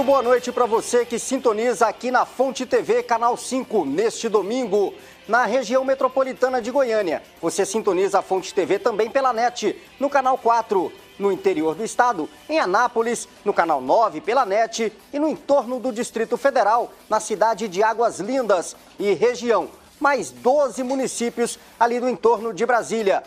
Muito boa noite para você que sintoniza aqui na Fonte TV, Canal 5, neste domingo, na região metropolitana de Goiânia. Você sintoniza a Fonte TV também pela NET, no Canal 4, no interior do estado, em Anápolis, no Canal 9 pela NET e no entorno do Distrito Federal, na cidade de Águas Lindas e região. Mais 12 municípios ali do entorno de Brasília.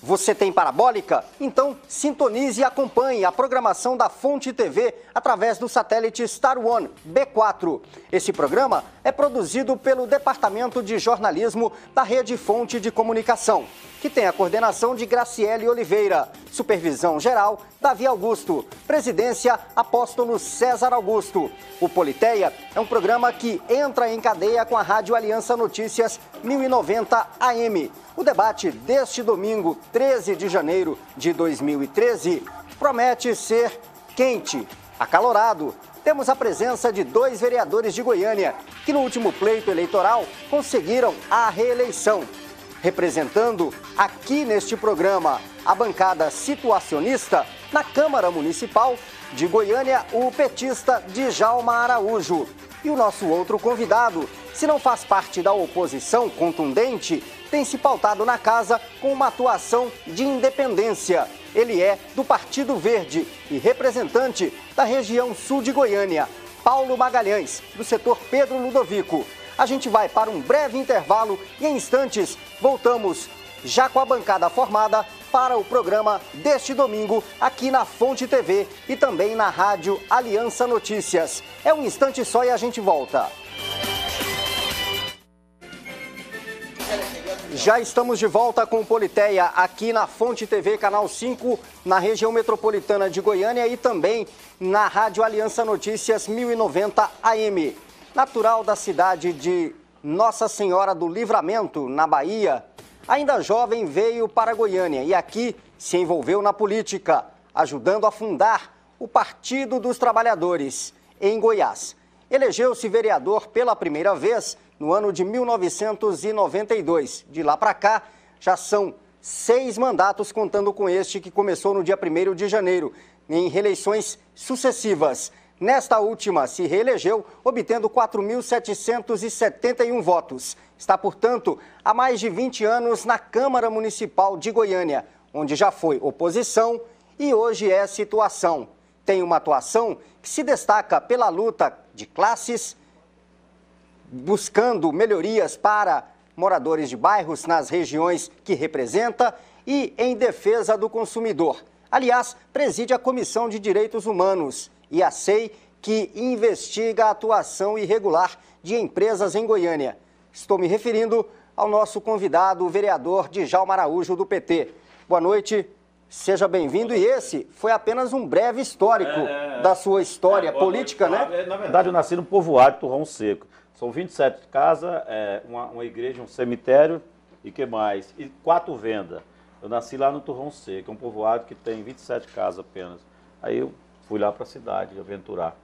Você tem parabólica? Então sintonize e acompanhe a programação da Fonte TV através do satélite Star One B4. Esse programa é produzido pelo Departamento de Jornalismo da Rede Fonte de Comunicação, que tem a coordenação de Graciele Oliveira, supervisão geral Davi Augusto, presidência Apóstolo César Augusto. O Politeia é um programa que entra em cadeia com a Rádio Aliança Notícias 1090 AM. O debate deste domingo, 13 de janeiro de 2013, promete ser quente, acalorado. Temos a presença de 2 vereadores de Goiânia, que no último pleito eleitoral conseguiram a reeleição. Representando aqui neste programa a bancada situacionista, na Câmara Municipal de Goiânia, o petista Djalma Araújo. E o nosso outro convidado, se não faz parte da oposição contundente, tem se pautado na casa com uma atuação de independência. Ele é do Partido Verde e representante da região sul de Goiânia, Paulo Magalhães, do setor Pedro Ludovico. A gente vai para um breve intervalo e em instantes voltamos já com a bancada formada para o programa deste domingo aqui na Fonte TV e também na Rádio Aliança Notícias. É um instante só e a gente volta. Já estamos de volta com o Politeia aqui na Fonte TV, Canal 5, na região metropolitana de Goiânia e também na Rádio Aliança Notícias 1090 AM. Natural da cidade de Nossa Senhora do Livramento, na Bahia, ainda jovem veio para Goiânia e aqui se envolveu na política, ajudando a fundar o Partido dos Trabalhadores em Goiás. Elegeu-se vereador pela primeira vez no ano de 1992. De lá para cá, já são 6 mandatos, contando com este que começou no dia 1º de janeiro, em reeleições sucessivas. Nesta última, se reelegeu, obtendo 4.771 votos. Está, portanto, há mais de 20 anos na Câmara Municipal de Goiânia, onde já foi oposição e hoje é situação. Tem uma atuação que se destaca pela luta de classes, buscando melhorias para moradores de bairros nas regiões que representa e em defesa do consumidor. Aliás, preside a Comissão de Direitos Humanos e a SEI, que investiga a atuação irregular de empresas em Goiânia. Estou me referindo ao nosso convidado, o vereador Djalma Araújo, do PT. Boa noite, seja bem-vindo. E esse foi apenas um breve histórico da sua história política, noite, né? Na verdade, eu nasci no povoado de Turrão Seco. São 27 casas, uma igreja, um cemitério e que mais? E 4 vendas. Eu nasci lá no Turrão Seco, é um povoado que tem 27 casas apenas. Aí eu fui lá para a cidade aventurar.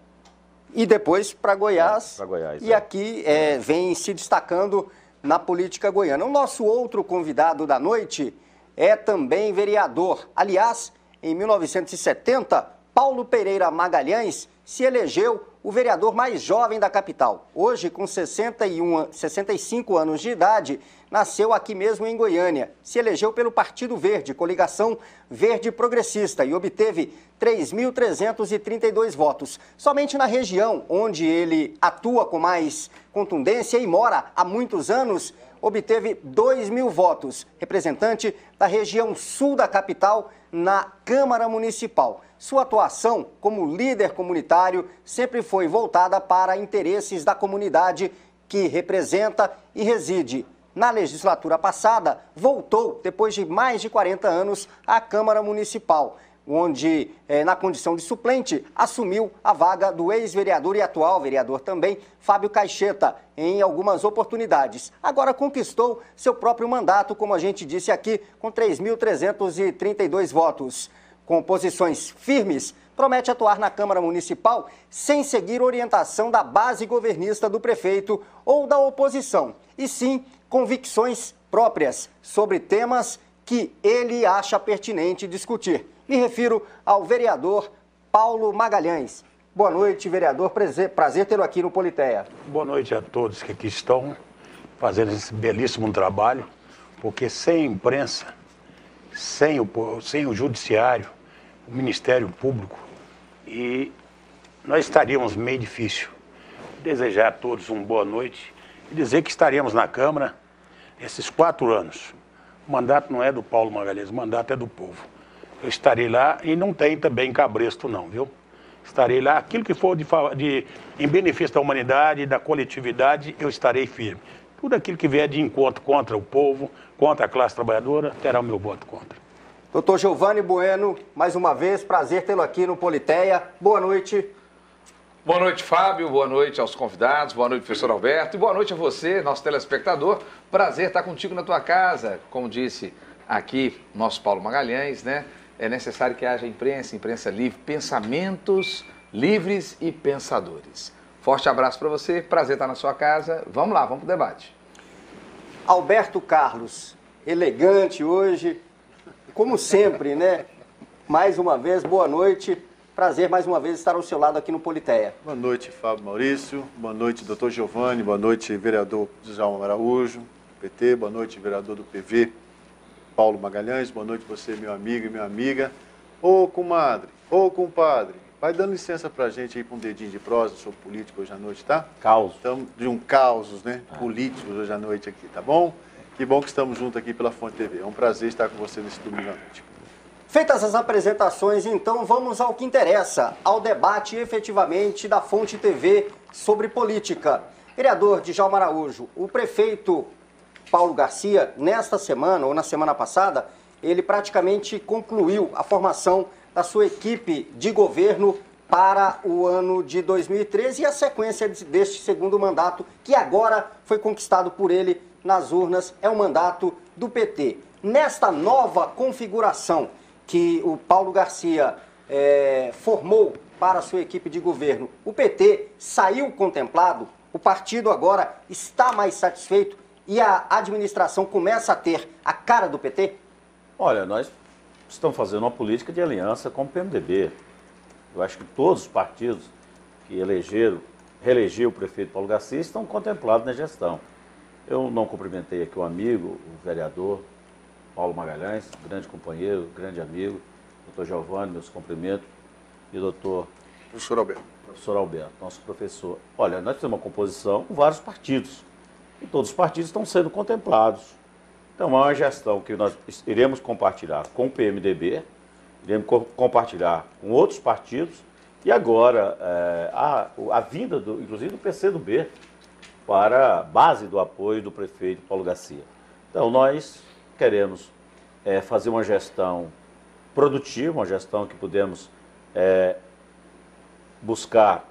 E depois para Goiás. Para Goiás. E aqui vem se destacando na política goiana. O nosso outro convidado da noite é também vereador. Aliás, em 1970, Paulo Pereira Magalhães se elegeu o vereador mais jovem da capital. Hoje, com 65 anos de idade, nasceu aqui mesmo em Goiânia. Se elegeu pelo Partido Verde, coligação Verde Progressista, e obteve 3.332 votos. Somente na região onde ele atua com mais contundência e mora há muitos anos, obteve 2.000 votos. Representante da região sul da capital na Câmara Municipal. Sua atuação como líder comunitário sempre foi voltada para interesses da comunidade que representa e reside. Na legislatura passada, voltou, depois de mais de 40 anos, à Câmara Municipal, onde, na condição de suplente, assumiu a vaga do ex-vereador e atual vereador também, Fábio Caixeta, em algumas oportunidades. Agora conquistou seu próprio mandato, como a gente disse aqui, com 3.332 votos. Com posições firmes, promete atuar na Câmara Municipal sem seguir orientação da base governista do prefeito ou da oposição, e sim convicções próprias sobre temas que ele acha pertinente discutir. Me refiro ao vereador Paulo Magalhães. Boa noite, vereador. Prazer tê-lo aqui no Politeia. Boa noite a todos que aqui estão fazendo esse belíssimo trabalho, porque sem a imprensa, sem o judiciário, o Ministério Público, e nós estaríamos meio difícil. Desejar a todos uma boa noite e dizer que estaremos na Câmara esses 4 anos. O mandato não é do Paulo Magalhães, o mandato é do povo. Eu estarei lá e não tem também cabresto não, viu? Estarei lá, aquilo que for em benefício da humanidade e da coletividade, eu estarei firme. Tudo aquilo que vier de encontro contra o povo, contra a classe trabalhadora, terá o meu voto contra. Doutor Giovanni Bueno, mais uma vez, prazer tê-lo aqui no Politeia. Boa noite. Boa noite, Fábio. Boa noite aos convidados. Boa noite, professor Alberto. E boa noite a você, nosso telespectador. Prazer estar contigo na tua casa. Como disse aqui nosso Paulo Magalhães, né? É necessário que haja imprensa livre, pensamentos livres e pensadores. Forte abraço para você. Prazer estar na sua casa. Vamos lá, vamos para o debate. Alberto Carlos, elegante hoje, como sempre, né? Mais uma vez, boa noite. Prazer mais uma vez estar ao seu lado aqui no Politeia. Boa noite, Fábio Maurício. Boa noite, doutor Giovanni. Boa noite, vereador Djalma Araújo, PT. Boa noite, vereador do PV, Paulo Magalhães. Boa noite, você, meu amigo e minha amiga. Ô, comadre, ô, compadre, vai dando licença pra gente aí para um dedinho de prosa sobre política hoje à noite, tá? Caos. Estamos de um caos, né? Políticos hoje à noite aqui, tá bom? Que bom que estamos juntos aqui pela Fonte TV. É um prazer estar com você nesse domingo à noite. Feitas as apresentações, então vamos ao que interessa, ao debate efetivamente da Fonte TV sobre política. Vereador Djalma Araújo, o prefeito Paulo Garcia, nesta semana ou na semana passada, ele praticamente concluiu a formação da sua equipe de governo para o ano de 2013 e a sequência deste segundo mandato, que agora foi conquistado por ele nas urnas, é o mandato do PT. Nesta nova configuração que o Paulo Garcia formou para a sua equipe de governo, o PT saiu contemplado, o partido agora está mais satisfeito e a administração começa a ter a cara do PT? Olha, nós estamos fazendo uma política de aliança com o PMDB. Eu acho que todos os partidos que reelegeram o prefeito Paulo Garcia estão contemplados na gestão. Eu não cumprimentei aqui o amigo, o vereador Paulo Magalhães, grande companheiro, grande amigo, doutor Giovanni, meus cumprimentos, e doutor Professor Alberto. Professor Alberto, nosso professor. Olha, nós temos uma composição com vários partidos, e todos os partidos estão sendo contemplados. Então, é uma gestão que nós iremos compartilhar com o PMDB, iremos compartilhar com outros partidos, e agora a vinda, inclusive, do PCdoB para a base do apoio do prefeito Paulo Garcia. Então, nós queremos fazer uma gestão produtiva, uma gestão que podemos buscar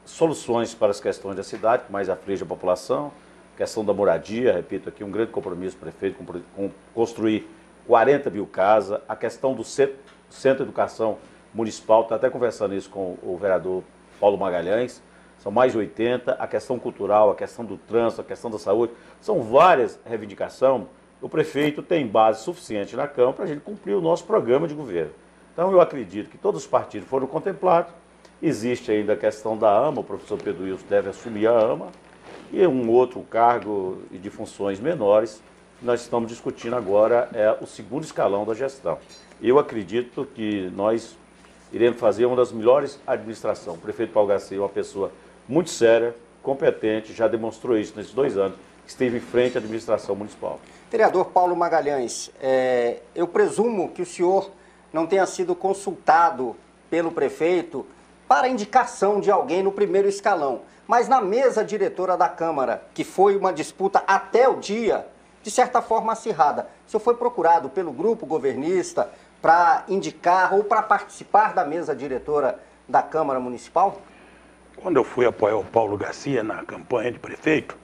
soluções para as questões da cidade, que mais aflige a população, questão da moradia, repito aqui, um grande compromisso do prefeito com construir 40 mil casas, a questão do Centro de Educação Municipal, está até conversando isso com o vereador Paulo Magalhães, são mais de 80, a questão cultural, a questão do trânsito, a questão da saúde, são várias reivindicações. O prefeito tem base suficiente na Câmara para a gente cumprir o nosso programa de governo. Então, eu acredito que todos os partidos foram contemplados. Existe ainda a questão da AMA, o professor Pedro Wilson deve assumir a AMA, e um outro cargo de funções menores. Nós estamos discutindo agora o segundo escalão da gestão. Eu acredito que nós iremos fazer uma das melhores administrações. O prefeito Paulo Garcia é uma pessoa muito séria, competente, já demonstrou isso nesses 2 anos, que esteve em frente à administração municipal. Vereador Paulo Magalhães, eu presumo que o senhor não tenha sido consultado pelo prefeito para indicação de alguém no primeiro escalão, mas na mesa diretora da Câmara, que foi uma disputa até o dia, de certa forma acirrada, o senhor foi procurado pelo grupo governista para indicar ou para participar da mesa diretora da Câmara Municipal? Quando eu fui apoiar o Paulo Garcia na campanha de prefeito,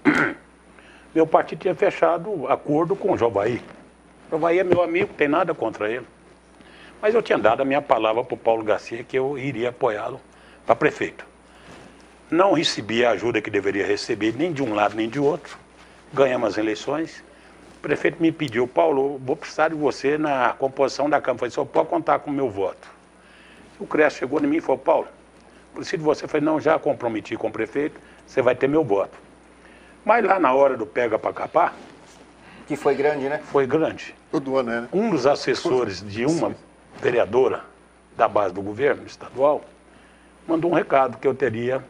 meu partido tinha fechado acordo com o Jovaí. O Jovaí é meu amigo, não tem nada contra ele. Mas eu tinha dado a minha palavra para o Paulo Garcia que eu iria apoiá-lo para prefeito. Não recebi a ajuda que deveria receber, nem de um lado nem de outro. Ganhamos as eleições. O prefeito me pediu, Paulo, vou precisar de você na composição da Câmara. Eu falei, só pode contar com o meu voto. O CRES chegou em mim e falou, Paulo, decidi você, falei, não, já comprometi com o prefeito, você vai ter meu voto. Mas lá na hora do pega para capar... Que foi grande, né? Foi grande. Todo ano, né? Um dos assessores de uma vereadora da base do governo estadual mandou um recado que eu teria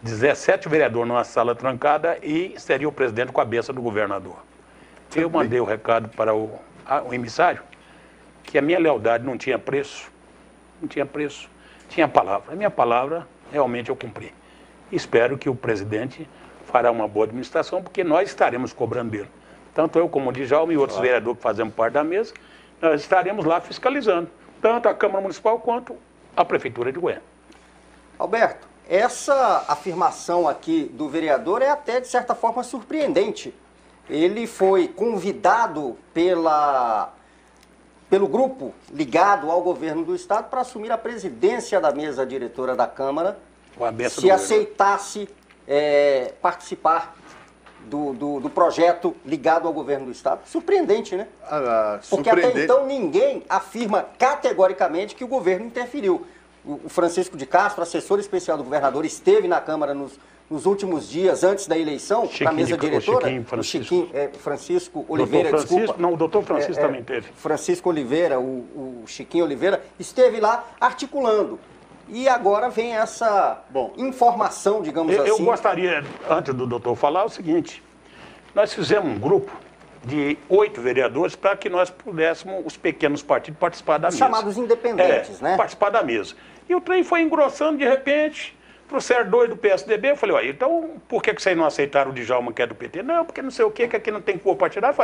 17 vereadores numa sala trancada e seria o presidente com a cabeça do governador. Eu mandei o recado para o emissário que a minha lealdade não tinha preço, tinha palavra. A minha palavra realmente eu cumpri. Espero que o presidente fará uma boa administração, porque nós estaremos cobrando dele. Tanto eu como o Djalma e outros vereadores que fazemos parte da mesa, nós estaremos lá fiscalizando, tanto a Câmara Municipal quanto a Prefeitura de Goiânia. Alberto, essa afirmação aqui do vereador é até, de certa forma, surpreendente. Ele foi convidado pelo grupo ligado ao governo do Estado para assumir a presidência da mesa diretora da Câmara, se aceitasse participar do projeto ligado ao governo do Estado. Surpreendente, né? Porque até então ninguém afirma categoricamente que o governo interferiu. O Francisco de Castro, assessor especial do governador, esteve na Câmara nos últimos dias antes da eleição, na mesa diretora. Francisco Oliveira, desculpa. Não, o doutor Francisco também teve. Francisco Oliveira, o Chiquinho Oliveira, esteve lá articulando. E agora vem essa informação, digamos assim. Eu gostaria, antes do doutor falar, o seguinte. Nós fizemos um grupo de 8 vereadores para que nós pudéssemos, os pequenos partidos, participar da mesa. Chamados independentes, né? Participar da mesa. E o trem foi engrossando, de repente, trouxeram 2 do PSDB. Eu falei, então por que vocês não aceitaram o Djalma, que é do PT? Não, porque não sei o que aqui não tem cor partidária.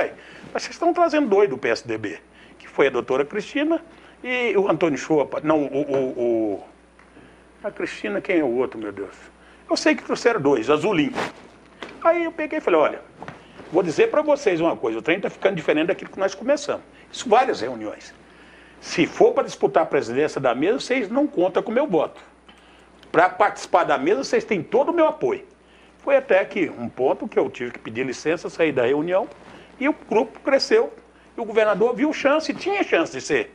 Mas vocês estão trazendo 2 do PSDB, que foi a doutora Cristina e o Antônio Chopa. Não, a Cristina, quem é o outro, meu Deus? Eu sei que trouxeram 2, Azulim. Aí eu peguei e falei, olha, vou dizer para vocês uma coisa, o trem está ficando diferente daquilo que nós começamos. Isso várias reuniões. Se for para disputar a presidência da mesa, vocês não contam com o meu voto. Para participar da mesa, vocês têm todo o meu apoio. Foi até que um ponto que eu tive que pedir licença, sair da reunião, e o grupo cresceu, e o governador viu chance, tinha chance de ser.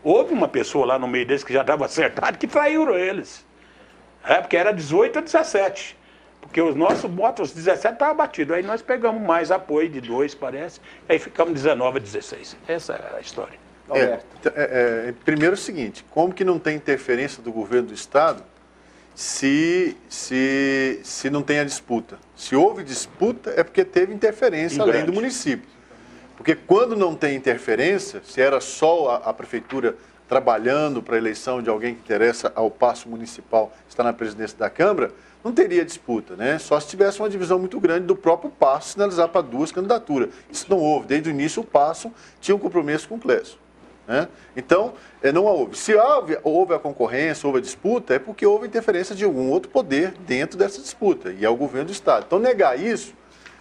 Houve uma pessoa lá no meio deles que já estava acertado, que traíram eles. Porque era 18 a 17. Porque os nossos votos, 17 estavam batidos. Aí nós pegamos mais apoio de 2, parece. Aí ficamos 19 a 16. Essa é a história. Primeiro é o seguinte, como que não tem interferência do governo do Estado se não tem a disputa? Se houve disputa é porque teve interferência além do município. Porque quando não tem interferência, se era só a prefeitura trabalhando para a eleição de alguém que interessa ao paço municipal estar na presidência da Câmara, não teria disputa, né? Só se tivesse uma divisão muito grande do próprio paço sinalizar para 2 candidaturas. Isso não houve. Desde o início, o paço tinha um compromisso com o Clécio. Né? Então, não houve. Se houve a concorrência, houve a disputa, é porque houve interferência de algum outro poder dentro dessa disputa, e é o governo do Estado. Então, negar isso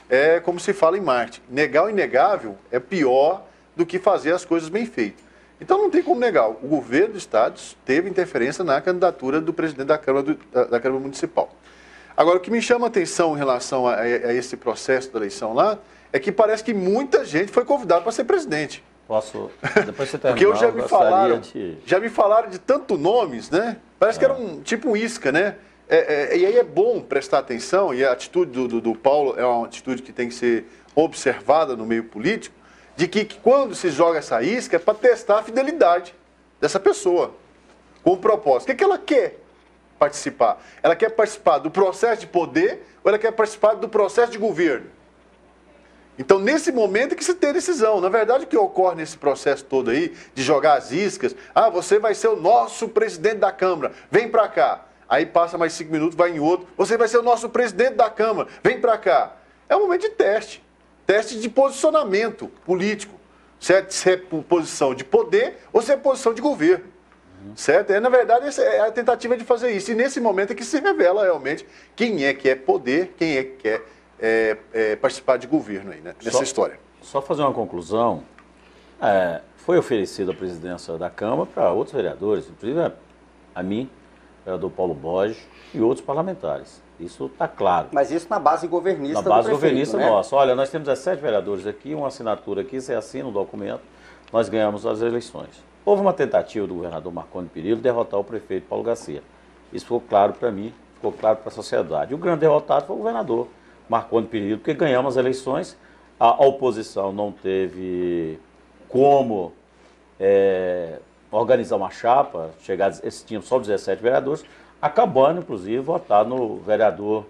é como se fala em marketing. Negar o inegável é pior do que fazer as coisas bem feitas. Então, não tem como negar. O governo do Estado teve interferência na candidatura do presidente da Câmara Municipal. Agora, o que me chama a atenção em relação a esse processo da eleição lá, é que parece que muita gente foi convidada para ser presidente. Posso, depois você porque já me falaram de tantos nomes, né? Parece que era um isca, né? E aí é bom prestar atenção, e a atitude do Paulo é uma atitude que tem que ser observada no meio político, de que quando se joga essa isca é para testar a fidelidade dessa pessoa, com o propósito. O que ela quer participar? Ela quer participar do processo de poder ou ela quer participar do processo de governo? Então, nesse momento é que se tem decisão. Na verdade, o que ocorre nesse processo todo aí, de jogar as iscas, você vai ser o nosso presidente da Câmara, vem para cá. Aí passa mais 5 minutos, vai em outro, você vai ser o nosso presidente da Câmara, vem para cá. É um momento de teste de posicionamento político, certo? Se é posição de poder ou se é posição de governo, certo? Na verdade, essa é a tentativa de fazer isso. E nesse momento é que se revela realmente quem é que é poder, quem é que quer participar de governo aí, né? Nessa história. Só fazer uma conclusão. Foi oferecida a presidência da Câmara para outros vereadores, inclusive a mim, o vereador Paulo Borges e outros parlamentares. Isso está claro. Mas isso na base governista do prefeito, na base governista nossa. Olha, nós temos 17 vereadores aqui, uma assinatura aqui, você assina um documento, nós ganhamos as eleições. Houve uma tentativa do governador Marconi Perillo derrotar o prefeito Paulo Garcia. Isso ficou claro para mim, ficou claro para a sociedade. O grande derrotado foi o governador Marconi Perillo, porque ganhamos as eleições, a oposição não teve como organizar uma chapa, tinham só 17 vereadores, acabando, inclusive, votar no vereador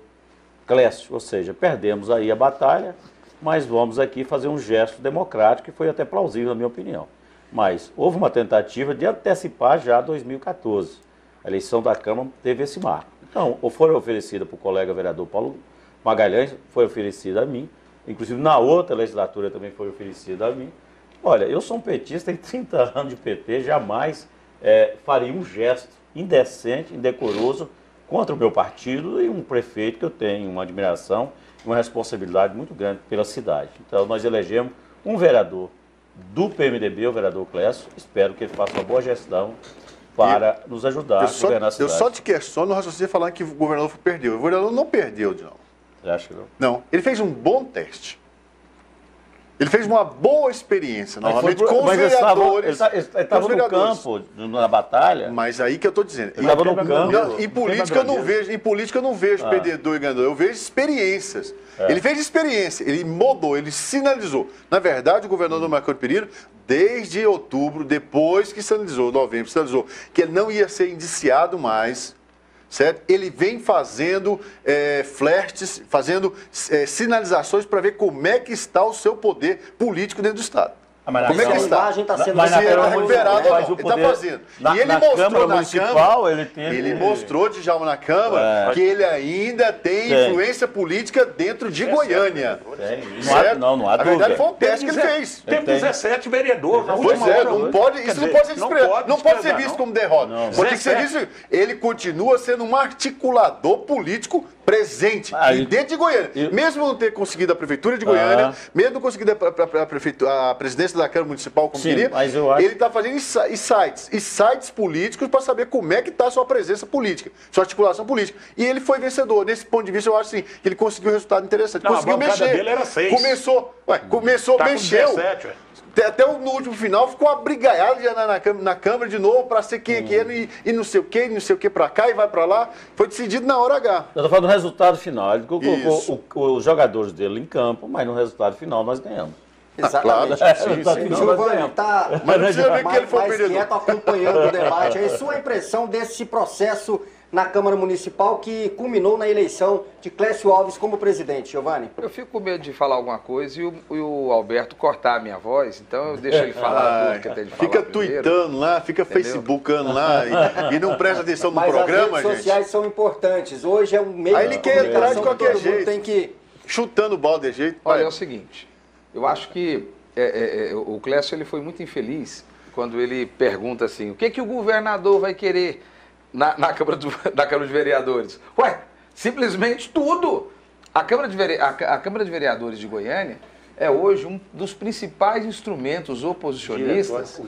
Clécio, ou seja, perdemos aí a batalha, mas vamos aqui fazer um gesto democrático, que foi até plausível, na minha opinião. Mas houve uma tentativa de antecipar já 2014. A eleição da Câmara teve esse marco. Então, ou foi oferecida para o colega vereador Paulo Magalhães, foi oferecida a mim, inclusive na outra legislatura também foi oferecida a mim. Olha, eu sou um petista, tenho 30 anos de PT, jamais faria um gesto indecente, indecoroso contra o meu partido e um prefeito que eu tenho uma admiração e uma responsabilidade muito grande pela cidade. Então, nós elegemos um vereador do PMDB, o vereador Clécio, espero que ele faça uma boa gestão para nos ajudar a governar a cidade. Eu só te questiono no raciocínio falando que o governador perdeu. O governador não perdeu, não. Você acha que não? Não, ele fez um bom teste. Ele fez uma boa experiência, novamente, com os vereadores. Ele estava no campo, na batalha. Mas aí que eu estou dizendo. Ele estava no campo. Não, em política eu não vejo perdedor e ganhador, eu vejo experiências. Ele fez experiência, ele mudou, ele sinalizou. Na verdade, o governador Marconi Perillo, desde outubro, depois que sinalizou, novembro, sinalizou que ele não ia ser indiciado mais. Certo? Ele vem fazendo flertes, fazendo sinalizações para ver como é que está o seu poder político dentro do Estado. Como é que está? Está sendo liberado, ele está fazendo. E ele mostrou na Câmara, ele mostrou, Djalma, na Câmara, que ele ainda tem influência política dentro de Goiânia. Não há dúvida. Na verdade, foi um teste que ele fez. Tem 17 vereadores. Pois é, isso não pode ser visto como derrota. Pode ter que ser visto. Ele continua sendo um articulador político presente dentro de Goiânia. Mesmo não ter conseguido a Prefeitura de Goiânia, mesmo não conseguido a presidência da Câmara Municipal, como queria, ele está fazendo insights políticos para saber como é que está a sua presença política, sua articulação política. E ele foi vencedor. Nesse ponto de vista, eu acho assim, que ele conseguiu um resultado interessante. Conseguiu mexer. Dele era 6. Começou, mexeu. 17, até no último final ficou uma brigaiada na Câmara de novo para ser quem é e não sei o que para cá e vai para lá. Foi decidido na hora H. Eu estou falando do resultado final. Ele colocou os jogadores dele em campo, mas no resultado final nós ganhamos. Exatamente. Giovanni está mais quieto acompanhando o debate. Aí, sua impressão desse processo na Câmara Municipal que culminou na eleição de Clécio Alves como presidente, Giovanni? Eu fico com medo de falar alguma coisa e o Alberto cortar a minha voz, então eu deixo ele falar tudo que tem de falar. Fica tweetando lá, fica facebookando lá e não presta atenção no programa, gente. As redes sociais são importantes. Hoje é um meio de comunicação de qualquer jeito. Tem que chutando o balde de jeito. Olha, é o seguinte, eu acho que o Clécio ele foi muito infeliz quando ele pergunta assim, o que o governador vai querer na Câmara de Vereadores? Ué, simplesmente tudo. A Câmara de Vereadores de Goiânia é hoje um dos principais instrumentos oposicionistas.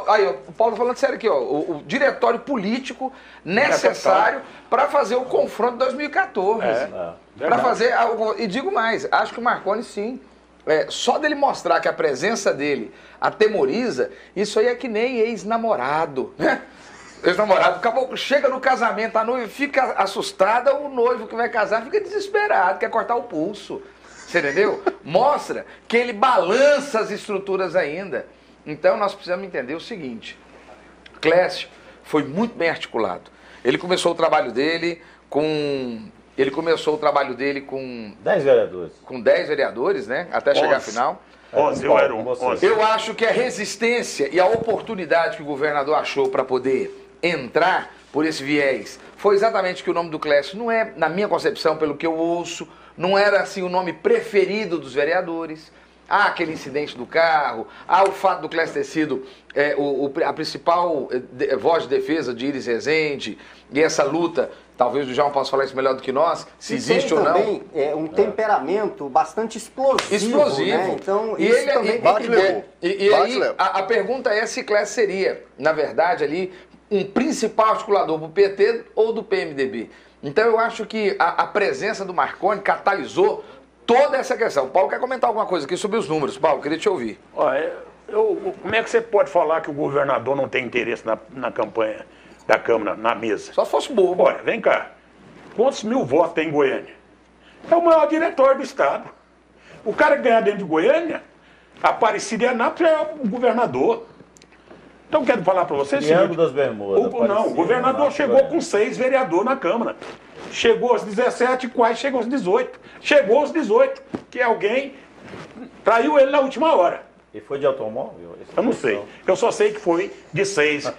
Aí, o Paulo falando sério aqui, ó, o diretório político necessário para fazer o confronto de 2014. Para fazer, e digo mais, acho que o Marconi sim. Só dele mostrar que a presença dele atemoriza, isso aí é que nem ex-namorado, né? Ex-namorado, chega no casamento, a noiva fica assustada, o noivo que vai casar fica desesperado, quer cortar o pulso. Você entendeu? Mostra que ele balança as estruturas ainda. Então nós precisamos entender o seguinte, Clécio foi muito bem articulado. Ele começou o trabalho dele com 10 vereadores. Com 10 vereadores, né? Até chegar à final. 11, eu era 11. Eu acho que a resistência e a oportunidade que o governador achou para poder entrar por esse viés foi exatamente que o nome do Clécio não é, na minha concepção, pelo que eu ouço, não era assim o nome preferido dos vereadores. Aquele incidente do carro, o fato do Clécio ter sido a principal voz de defesa de Iris Rezende, e essa luta, talvez o João possa falar isso melhor do que nós, se existe ou não. Também um temperamento bastante explosivo. Né? Então, e isso ele também a pergunta é se Clécio seria, na verdade, ali, um principal articulador do PT ou do PMDB. Então eu acho que a presença do Marconi catalisou toda essa questão. O Paulo quer comentar alguma coisa aqui sobre os números. Paulo, queria te ouvir. Como é que você pode falar que o governador não tem interesse na campanha? da Câmara na mesa. Só se fosse bobo. Olha, vem cá. Quantos mil votos tem em Goiânia? É o maior diretor do Estado. O cara que ganhar dentro de Goiânia, Aparecida e Anápolis é o governador. Então, quero falar para vocês... Triângulo das Bermudas. O governador chegou com 6 vereadores na Câmara. Chegou aos 17, quase chegou aos 18. Chegou aos 18, que alguém traiu ele na última hora. E foi de automóvel? Eu não sei. Eu só sei que foi de 6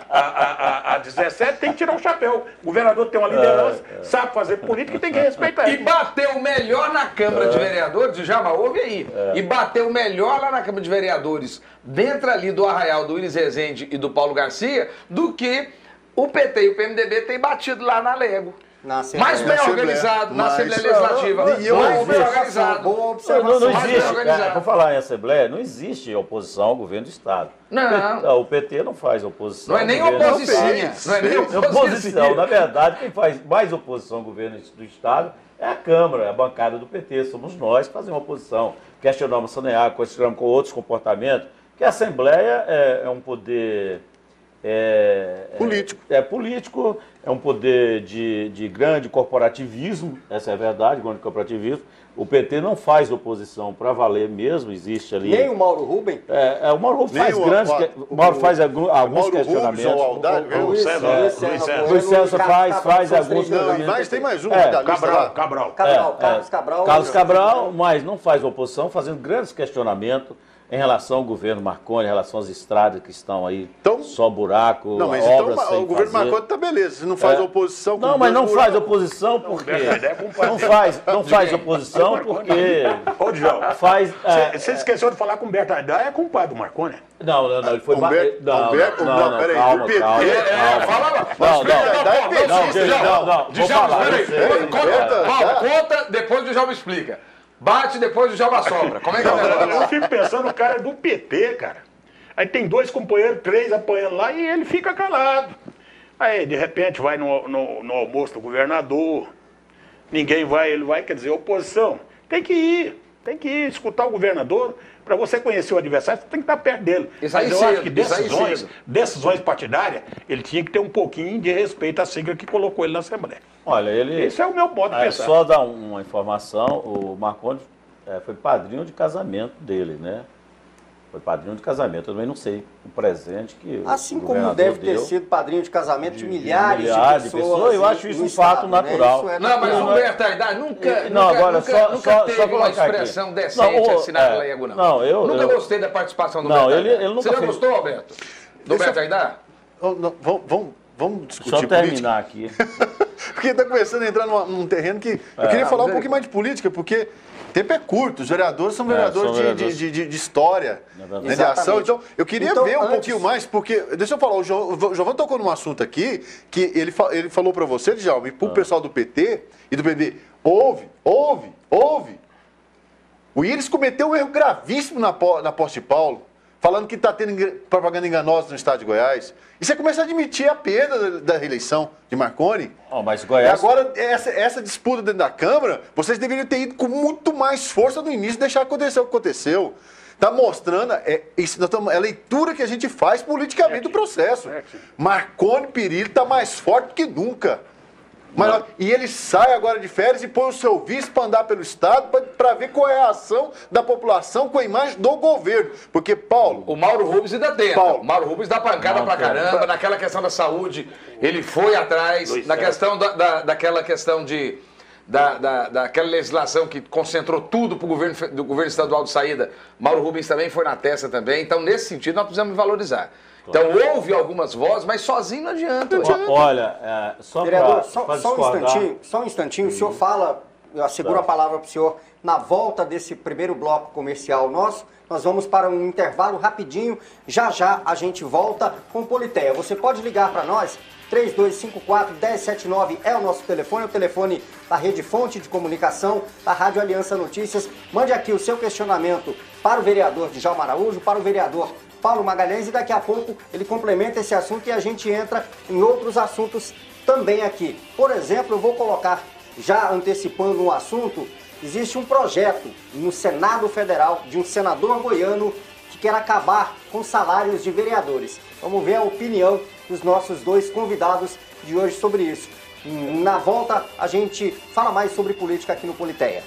a 17, tem que tirar o chapéu. O governador tem uma liderança, sabe fazer política e tem que respeitar. E bateu melhor na Câmara de Vereadores, já ouve aí. E bateu melhor lá na Câmara de Vereadores, dentro ali do Arraial do Willis Rezende e do Paulo Garcia, do que o PT e o PMDB têm batido lá na Lego. Mais bem organizado, na Assembleia Legislativa. Mais bem organizado. Boa observação. Não existe, por falar em Assembleia, não existe oposição ao governo do Estado. Não. O PT não faz oposição. Não é nem oposição. Não é nem oposição. Na verdade, quem faz mais oposição ao governo do Estado é a Câmara, é a bancada do PT. Somos nós que fazemos oposição. Questionamos a Saneago, questionamos com outros comportamentos, que a Assembleia é um poder... político, é um poder de grande corporativismo, essa é a verdade, grande corporativismo. O PT não faz oposição para valer mesmo, existe ali... Nem o Mauro Rubem? O Mauro Rubem faz grandes... O Mauro faz alguns questionamentos. O Luiz César faz alguns questionamentos. Mas tem mais um. Carlos Cabral, mas não faz oposição, fazendo grandes questionamentos em relação ao governo Marconi, em relação às estradas que estão aí, então, só buraco, não, mas obras então, sem o governo fazer. Marconi tá beleza, você não faz oposição... Não, mas não faz oposição porque... Não faz oposição porque... Ô, Djalma, faz... Você esqueceu de falar com o Humberto Haddad, é compadre do Marconi? Não, ele foi... Peraí, vou falar. Conta, depois o Djalma explica. Bate, depois o Djalma sobra. Como é que é o negócio? Eu fico pensando, o cara é do PT, cara. Aí tem 2 companheiros, 3 apanhando lá e ele fica calado. Aí, de repente, vai no almoço do governador, ninguém vai, ele vai, quer dizer, oposição. Tem que ir escutar o governador. Para você conhecer o adversário, você tem que estar perto dele. Mas eu acho que decisões partidárias, ele tinha que ter um pouquinho de respeito à sigla que colocou ele na Assembleia. Olha, Esse é o meu modo de pensar. Só dar uma informação, o Marconi foi padrinho de casamento dele, né? Foi padrinho de casamento. Eu também não sei o presente que assim o como deve ter sido padrinho de casamento de milhares de pessoas. Eu acho isso um fato natural. Né? Não, mas o Humberto Haddad nunca teve uma expressão decente assim na Lego, não. Não, eu nunca gostei da participação do Humberto Haddad. Você já gostou, Alberto? Do Humberto Haddad? Vamos discutir política. Deixa eu terminar aqui. Porque está começando a entrar num terreno que... Eu queria falar um pouquinho mais de política, porque... O tempo é curto, os vereadores são vereadores de história, né, de ação. Então, eu queria ver um pouquinho mais, porque, deixa eu falar, o Giovanni tocou num assunto aqui, que ele falou para você, Djalma, e para o pessoal do PT e do PMDB, ouve. O Íris cometeu um erro gravíssimo na posse de Paulo, falando que está tendo propaganda enganosa no estado de Goiás. E você começa a admitir a perda da reeleição de Marconi. Mas Goiás... E agora, essa disputa dentro da Câmara, vocês deveriam ter ido com muito mais força no início e deixar acontecer o que aconteceu. Está mostrando, é a leitura que a gente faz politicamente do processo. Marconi Perillo está mais forte que nunca. E ele sai agora de férias e põe o seu vice para andar pelo Estado para ver qual é a ação da população com a imagem do governo. Porque, Paulo... O Mauro Rubens ainda tenta. O Mauro Rubens dá pancada pra caramba. Naquela questão da saúde, ele foi atrás. Na questão daquela questão daquela legislação que concentrou tudo pro do governo estadual de saída, Mauro Rubens também foi na testa também. Então, nesse sentido, nós precisamos valorizar. Então, houve algumas vozes, mas sozinho não adianta. Olha, só vereador, para só um instantinho, o senhor fala, eu asseguro a palavra para o senhor, na volta desse primeiro bloco comercial nosso, nós vamos para um intervalo rapidinho, já a gente volta com Politeia. Você pode ligar para nós, 3254-1079 é o nosso telefone, é o telefone da Rede Fonte de Comunicação, da Rádio Aliança Notícias. Mande aqui o seu questionamento para o vereador Djalma Araújo, para o vereador Paulo Magalhães, e daqui a pouco ele complementa esse assunto e a gente entra em outros assuntos também aqui. Por exemplo, eu vou colocar, já antecipando um assunto, existe um projeto no Senado Federal de um senador goiano que quer acabar com salários de vereadores. Vamos ver a opinião dos nossos dois convidados de hoje sobre isso. Na volta, a gente fala mais sobre política aqui no Politeia.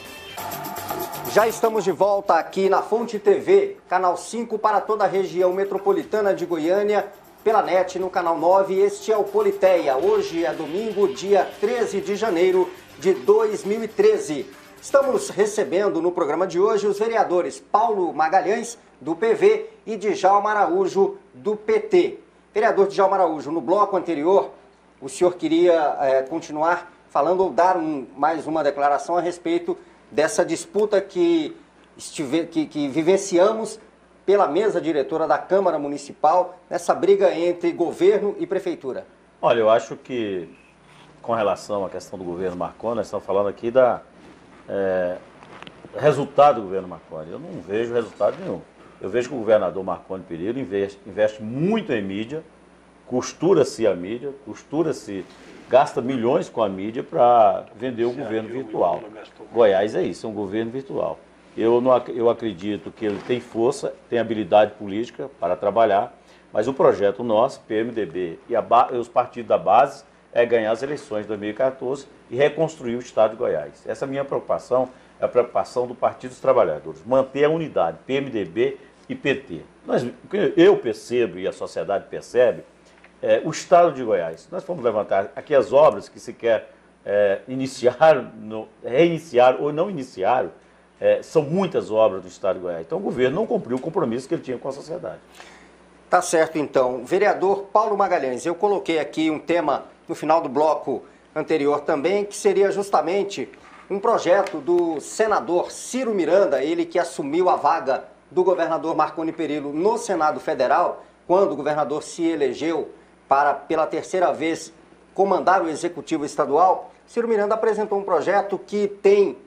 Já estamos de volta aqui na Fonte TV, canal 5 para toda a região metropolitana de Goiânia, pela NET no canal 9. Este é o Politeia. Hoje é domingo, dia 13 de janeiro de 2013. Estamos recebendo no programa de hoje os vereadores Paulo Magalhães, do PV, e Djalma Araújo, do PT. Vereador Djalma Araújo, no bloco anterior, o senhor queria continuar falando ou dar mais uma declaração a respeito dessa disputa que vivenciamos pela mesa diretora da Câmara Municipal, nessa briga entre governo e prefeitura. Olha, eu acho que, com relação à questão do governo Marconi, nós estamos falando aqui resultado do governo Marconi. Eu não vejo resultado nenhum. Eu vejo que o governador Marconi Perillo investe muito em mídia, costura-se a mídia, gasta milhões com a mídia para vender o governo virtual. Goiás é isso, é um governo virtual. Eu acredito que ele tem força, tem habilidade política para trabalhar, mas o projeto nosso, PMDB e os partidos da base, é ganhar as eleições de 2014 e reconstruir o Estado de Goiás. Essa é a minha preocupação, é a preocupação do Partido dos Trabalhadores, manter a unidade, PMDB e PT. Eu percebo e a sociedade percebe, o Estado de Goiás. Nós vamos levantar aqui as obras que se quer reiniciar ou não iniciaram, são muitas obras do Estado de Goiás. Então o governo não cumpriu o compromisso que ele tinha com a sociedade. Tá certo, então. Vereador Paulo Magalhães, eu coloquei aqui um tema no final do bloco anterior também, que seria justamente um projeto do senador Ciro Miranda, ele que assumiu a vaga do governador Marconi Perillo no Senado Federal, quando o governador se elegeu para, pela terceira vez, comandar o Executivo Estadual. Ciro Miranda apresentou um projeto que tem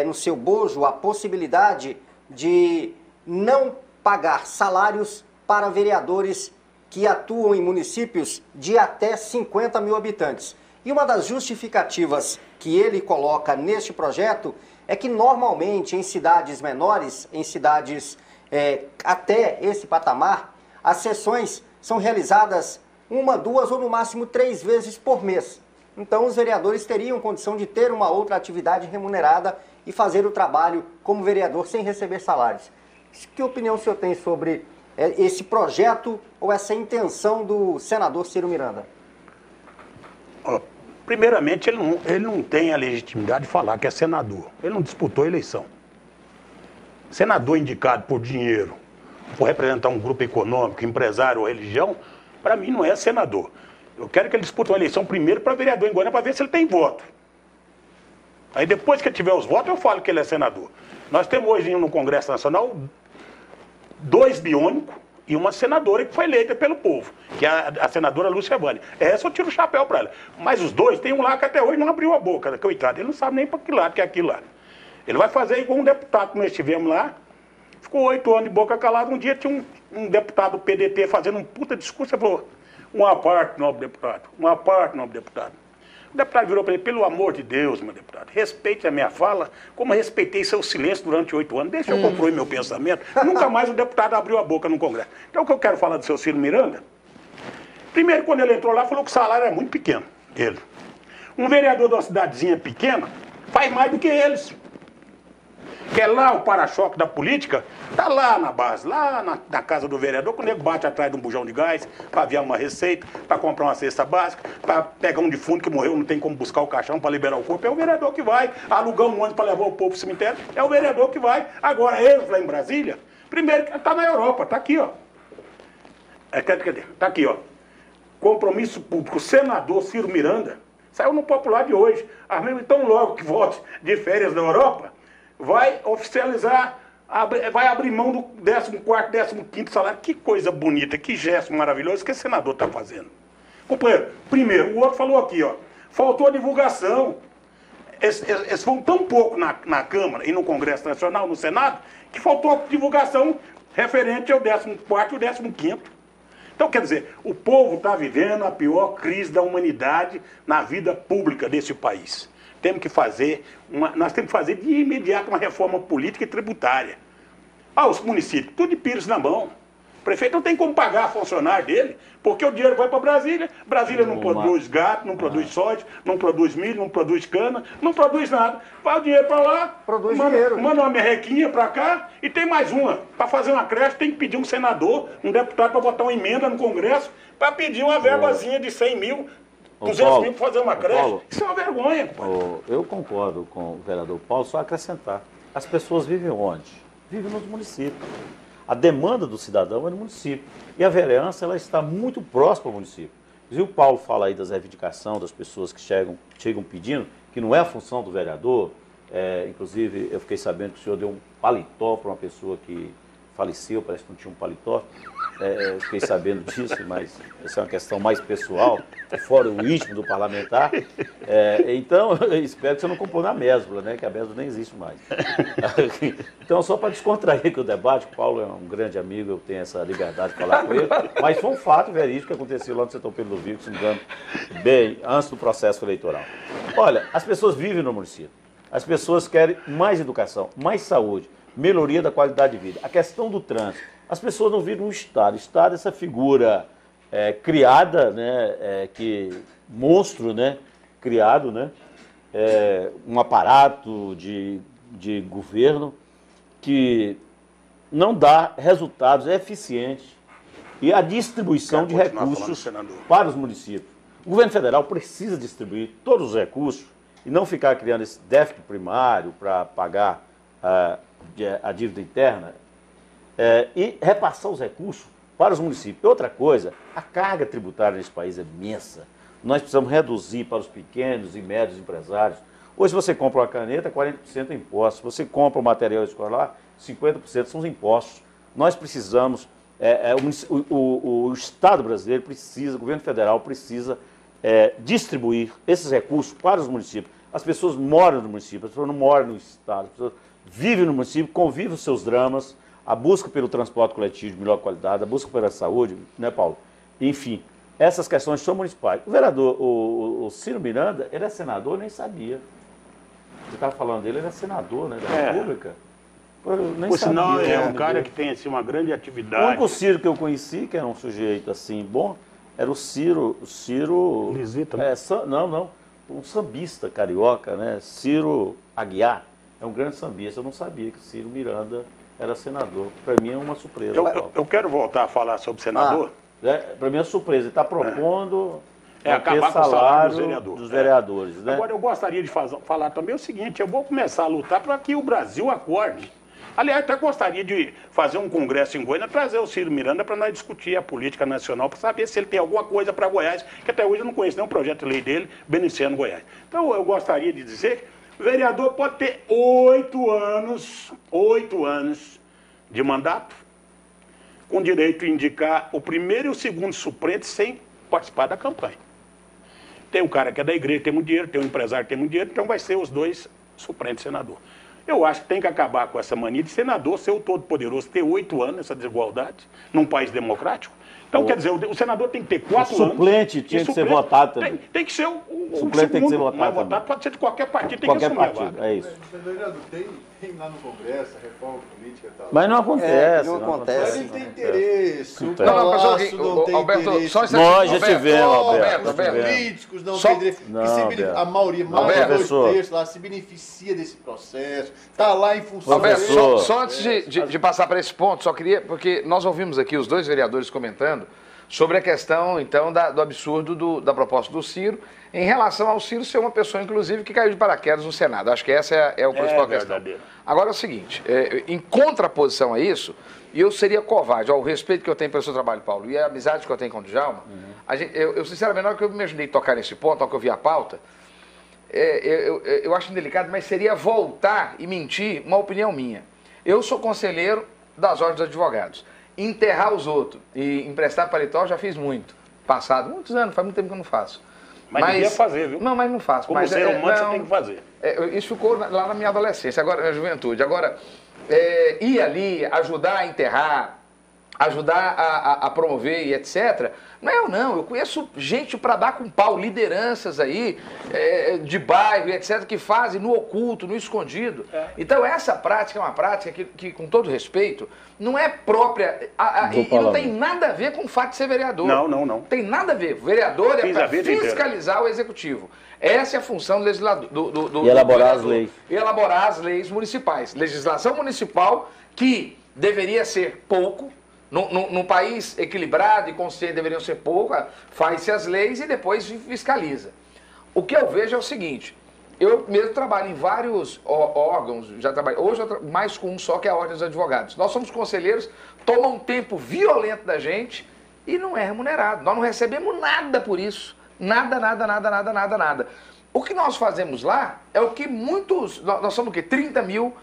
no seu bojo a possibilidade de não pagar salários para vereadores que atuam em municípios de até 50 mil habitantes. E uma das justificativas que ele coloca neste projeto é que normalmente em cidades menores, em cidades até esse patamar, as sessões são realizadas 1, 2 ou no máximo 3 vezes por mês. Então os vereadores teriam condição de ter uma outra atividade remunerada e fazer o trabalho como vereador sem receber salários. Que opinião o senhor tem sobre esse projeto ou essa intenção do senador Ciro Miranda? Primeiramente, ele não tem a legitimidade de falar que é senador. Ele não disputou a eleição. Senador indicado por dinheiro, por representar um grupo econômico, empresário ou religião, para mim não é senador. Eu quero que ele dispute uma eleição primeiro para vereador em Goiânia, para ver se ele tem voto. Aí depois que ele tiver os votos, eu falo que ele é senador. Nós temos hoje no Congresso Nacional 2 biônicos e uma senadora que foi eleita pelo povo, que é a senadora Lúcia Vale. Essa eu tiro o chapéu para ela. Mas os dois, tem um lá que até hoje não abriu a boca, coitado. Ele não sabe nem para que lado que é aquilo lá. Ele vai fazer igual um deputado que nós tivemos lá, ficou 8 anos de boca calada. Um dia tinha um deputado do PDT fazendo um puta discurso, ele falou: uma parte, nobre deputado, uma parte, nobre deputado. O deputado virou para ele: pelo amor de Deus, meu deputado, respeite a minha fala, como eu respeitei seu silêncio durante 8 anos, deixa eu concluir meu pensamento. Nunca mais o deputado abriu a boca no Congresso. Então o que eu quero falar do seu Ciro Miranda, primeiro, quando ele entrou lá, falou que o salário era muito pequeno, ele. Um vereador de uma cidadezinha pequena faz mais do que eles. Que é lá o para-choque da política, tá lá na base, lá na casa do vereador, quando ele bate atrás de um bujão de gás, para aviar uma receita, para comprar uma cesta básica, para pegar um defunto que morreu, não tem como buscar o caixão para liberar o corpo, é o vereador que vai. Alugar um ônibus para levar o povo pro cemitério, é o vereador que vai. Agora, eles lá em Brasília, primeiro, tá na Europa, tá aqui, ó. Cadê? Tá aqui, ó. Compromisso público, senador Ciro Miranda, saiu no Popular de hoje. Então, logo que volte de férias da Europa, vai oficializar, vai abrir mão do 14º, 15º salário. Que coisa bonita, que gesto maravilhoso que esse senador está fazendo. Companheiro, primeiro, o outro falou aqui, ó, faltou a divulgação. Eles foram tão pouco na Câmara e no Congresso Nacional, no Senado, que faltou a divulgação referente ao 14º e 15º. Então, quer dizer, o povo está vivendo a pior crise da humanidade na vida pública desse país. Nós temos que fazer de imediato uma reforma política e tributária. Os municípios, tudo de pires na mão. O prefeito não tem como pagar funcionário dele, porque o dinheiro vai para Brasília. Brasília não produz gato, não produz soja, não produz milho, não produz cana, não produz nada. Vai o dinheiro para lá, manda uma merrequinha para cá e tem mais uma. Para fazer uma creche tem que pedir um senador, um deputado para botar uma emenda no Congresso para pedir uma verbazinha de 100 mil, 200 mil para fazer uma creche. Paulo, isso é uma vergonha. Eu concordo com o vereador Paulo, só acrescentar. As pessoas vivem onde? Vivem nos municípios. A demanda do cidadão é no município. E a vereança, ela está muito próxima ao município. E o Paulo fala aí das reivindicações das pessoas que chegam pedindo, que não é a função do vereador. Inclusive, eu fiquei sabendo que o senhor deu um paletó para uma pessoa que faleceu, parece que não tinha um paletó. Eu fiquei sabendo disso, mas essa é uma questão mais pessoal, fora o íntimo do parlamentar. Então, eu espero que você não comprou na Mesbla, né? Que a Mesbla nem existe mais. Então, só para descontrair aqui o debate, o Paulo é um grande amigo, eu tenho essa liberdade de falar com ele, mas foi um fato verídico que aconteceu lá no setor Pedro do Vigo, se não me engano, bem antes do processo eleitoral. Olha, as pessoas vivem no município, as pessoas querem mais educação, mais saúde, melhoria da qualidade de vida. A questão do trânsito. As pessoas não viram o Estado. O Estado é essa figura criada, né, monstro, né, criado, né, um aparato de governo que não dá resultados eficientes e a distribuição de recursos para os municípios. O governo federal precisa distribuir todos os recursos e não ficar criando esse déficit primário para pagar a dívida interna, e repassar os recursos para os municípios. Outra coisa, a carga tributária nesse país é imensa. Nós precisamos reduzir para os pequenos e médios empresários. Hoje, se você compra uma caneta, 40% é imposto. Se você compra um material escolar, 50% são os impostos. Nós precisamos, o Estado brasileiro precisa, o governo federal precisa distribuir esses recursos para os municípios. As pessoas moram no município, as pessoas não moram no Estado, as pessoas vivem no município, convivem os seus dramas, a busca pelo transporte coletivo de melhor qualidade, a busca pela saúde, né, Paulo? Enfim, essas questões são municipais. O vereador, o Ciro Miranda, ele é senador, eu nem sabia. Você estava falando dele, ele é senador, né, da República. Eu nem Por sabia. sinal, é um cara que tem assim, uma grande atividade. O único Ciro que eu conheci, que era um sujeito assim, bom, era o Ciro... Lisita, né? Não, um sambista carioca, né? Ciro Aguiar. É um grande sambista. Eu não sabia que o Ciro Miranda era senador. Para mim é uma surpresa. Eu quero voltar a falar sobre senador. Para mim é surpresa. Ele está propondo acabar com o salário dos vereadores. Né? Agora, eu gostaria de falar também o seguinte, eu vou começar a lutar para que o Brasil acorde. Aliás, até gostaria de fazer um congresso em Goiânia, trazer o Ciro Miranda para nós discutir a política nacional, para saber se ele tem alguma coisa para Goiás, que até hoje eu não conheço nenhum projeto de lei dele beneficiando Goiás. Então, eu gostaria de dizer... O vereador pode ter 8 anos de mandato, com direito a indicar o primeiro e o segundo suplente sem participar da campanha. Tem um cara que é da igreja, tem muito dinheiro, tem um empresário que tem muito dinheiro, então vai ser os 2 suplentes senador. Eu acho que tem que acabar com essa mania de senador ser o todo-poderoso, ter 8 anos, essa desigualdade, num país democrático. Então, quer dizer, o senador tem que ter 4 anos. O suplente tinha que ser votado também. Tem que ser o suplente tem que ser votado, pode ser de qualquer partido, tem qualquer que assumir partido, é isso. Tem lá no Congresso a reforma política e tal. Mas não acontece. Não acontece. Ele tem interesse. O Não, Palácio não tem Alberto, interesse. só Nós já tivemos, Alberto. Os políticos não têm interesse. A maioria, mais de 2 terços lá, se beneficia desse processo. Está lá em função... Alberto, só antes de passar para esse ponto, só queria... Porque nós ouvimos aqui os 2 vereadores comentando sobre a questão, então, do absurdo da proposta do Ciro, em relação ao Ciro ser uma pessoa, inclusive, que caiu de paraquedas no Senado. Acho que essa é a principal questão. Verdadeiro. Agora é o seguinte, em contraposição a isso, e eu seria covarde, ao respeito que eu tenho pelo seu trabalho, Paulo, e a amizade que eu tenho com o Djalma, eu sinceramente, na hora que eu me imaginei tocar nesse ponto, na hora que eu vi a pauta, eu acho indelicado, mas seria voltar e mentir uma opinião minha. Eu sou conselheiro das ordens dos advogados. Enterrar os outros e emprestar paletó eu já fiz muito. Passado, muitos anos, faz muito tempo que eu não faço. Mas devia fazer, viu? Não, mas não faço. Como ser humano, você tem que fazer. Isso ficou lá na minha adolescência, agora na juventude. Agora, ir ali, ajudar a enterrar, ajudar a promover e etc. Não, eu conheço gente para dar com pau, lideranças aí, de bairro e etc, que fazem no oculto, no escondido. Então essa prática é uma prática que com todo respeito, não é própria, e não tem nada a ver com o fato de ser vereador. Não. Tem nada a ver. O vereador é para fiscalizar o executivo. Essa é a função do legislador. E elaborar as leis. E elaborar as leis municipais. Legislação municipal que deveria ser pouco, num país equilibrado e consciente deveriam ser pouco, faz-se as leis e depois fiscaliza. O que eu vejo é o seguinte, eu mesmo trabalho em vários órgãos, já trabalho, hoje eu mais com um só, que é a Ordem dos Advogados. Nós somos conselheiros, toma um tempo violento da gente e não é remunerado. Nós não recebemos nada por isso. Nada. O que nós fazemos lá é o que muitos, nós somos o quê? 30 mil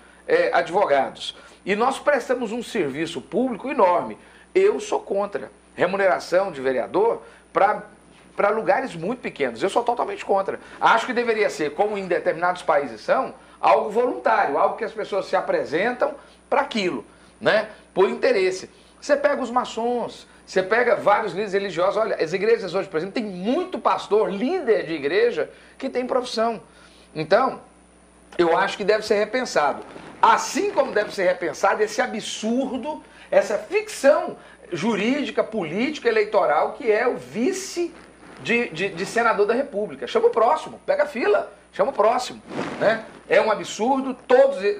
advogados. E nós prestamos um serviço público enorme. Eu sou contra remuneração de vereador para lugares muito pequenos. Eu sou totalmente contra. Acho que deveria ser, como em determinados países são, algo voluntário, algo que as pessoas se apresentam para aquilo, né? Por interesse. Você pega os maçons, você pega vários líderes religiosos. Olha, as igrejas hoje, por exemplo, tem muito pastor, líder de igreja, que tem profissão. Então, eu acho que deve ser repensado. Assim como deve ser repensado esse absurdo, essa ficção jurídica, política, eleitoral, que é o vice de senador da República. Chama o próximo, pega a fila, chama o próximo. Né? É um absurdo,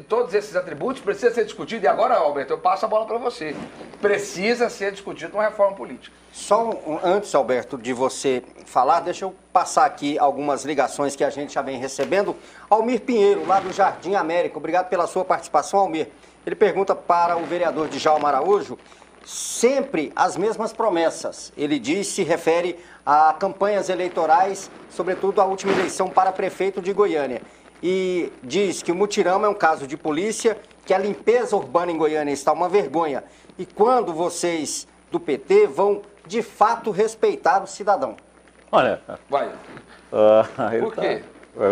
todos esses atributos precisam ser discutidos. E agora, Alberto, eu passo a bola para você. Precisa ser discutido uma reforma política. Só antes, Alberto, de você falar, deixa eu passar aqui algumas ligações que a gente já vem recebendo. Almir Pinheiro, lá do Jardim América, obrigado pela sua participação, Almir. Ele pergunta para o vereador Djalma Araújo, sempre as mesmas promessas. Ele diz, se refere a campanhas eleitorais, sobretudo a última eleição para prefeito de Goiânia. E diz que o mutirão é um caso de polícia, que a limpeza urbana em Goiânia está uma vergonha. E quando vocês do PT vão, de fato, respeitar o cidadão? Olha... Vai. Por quê?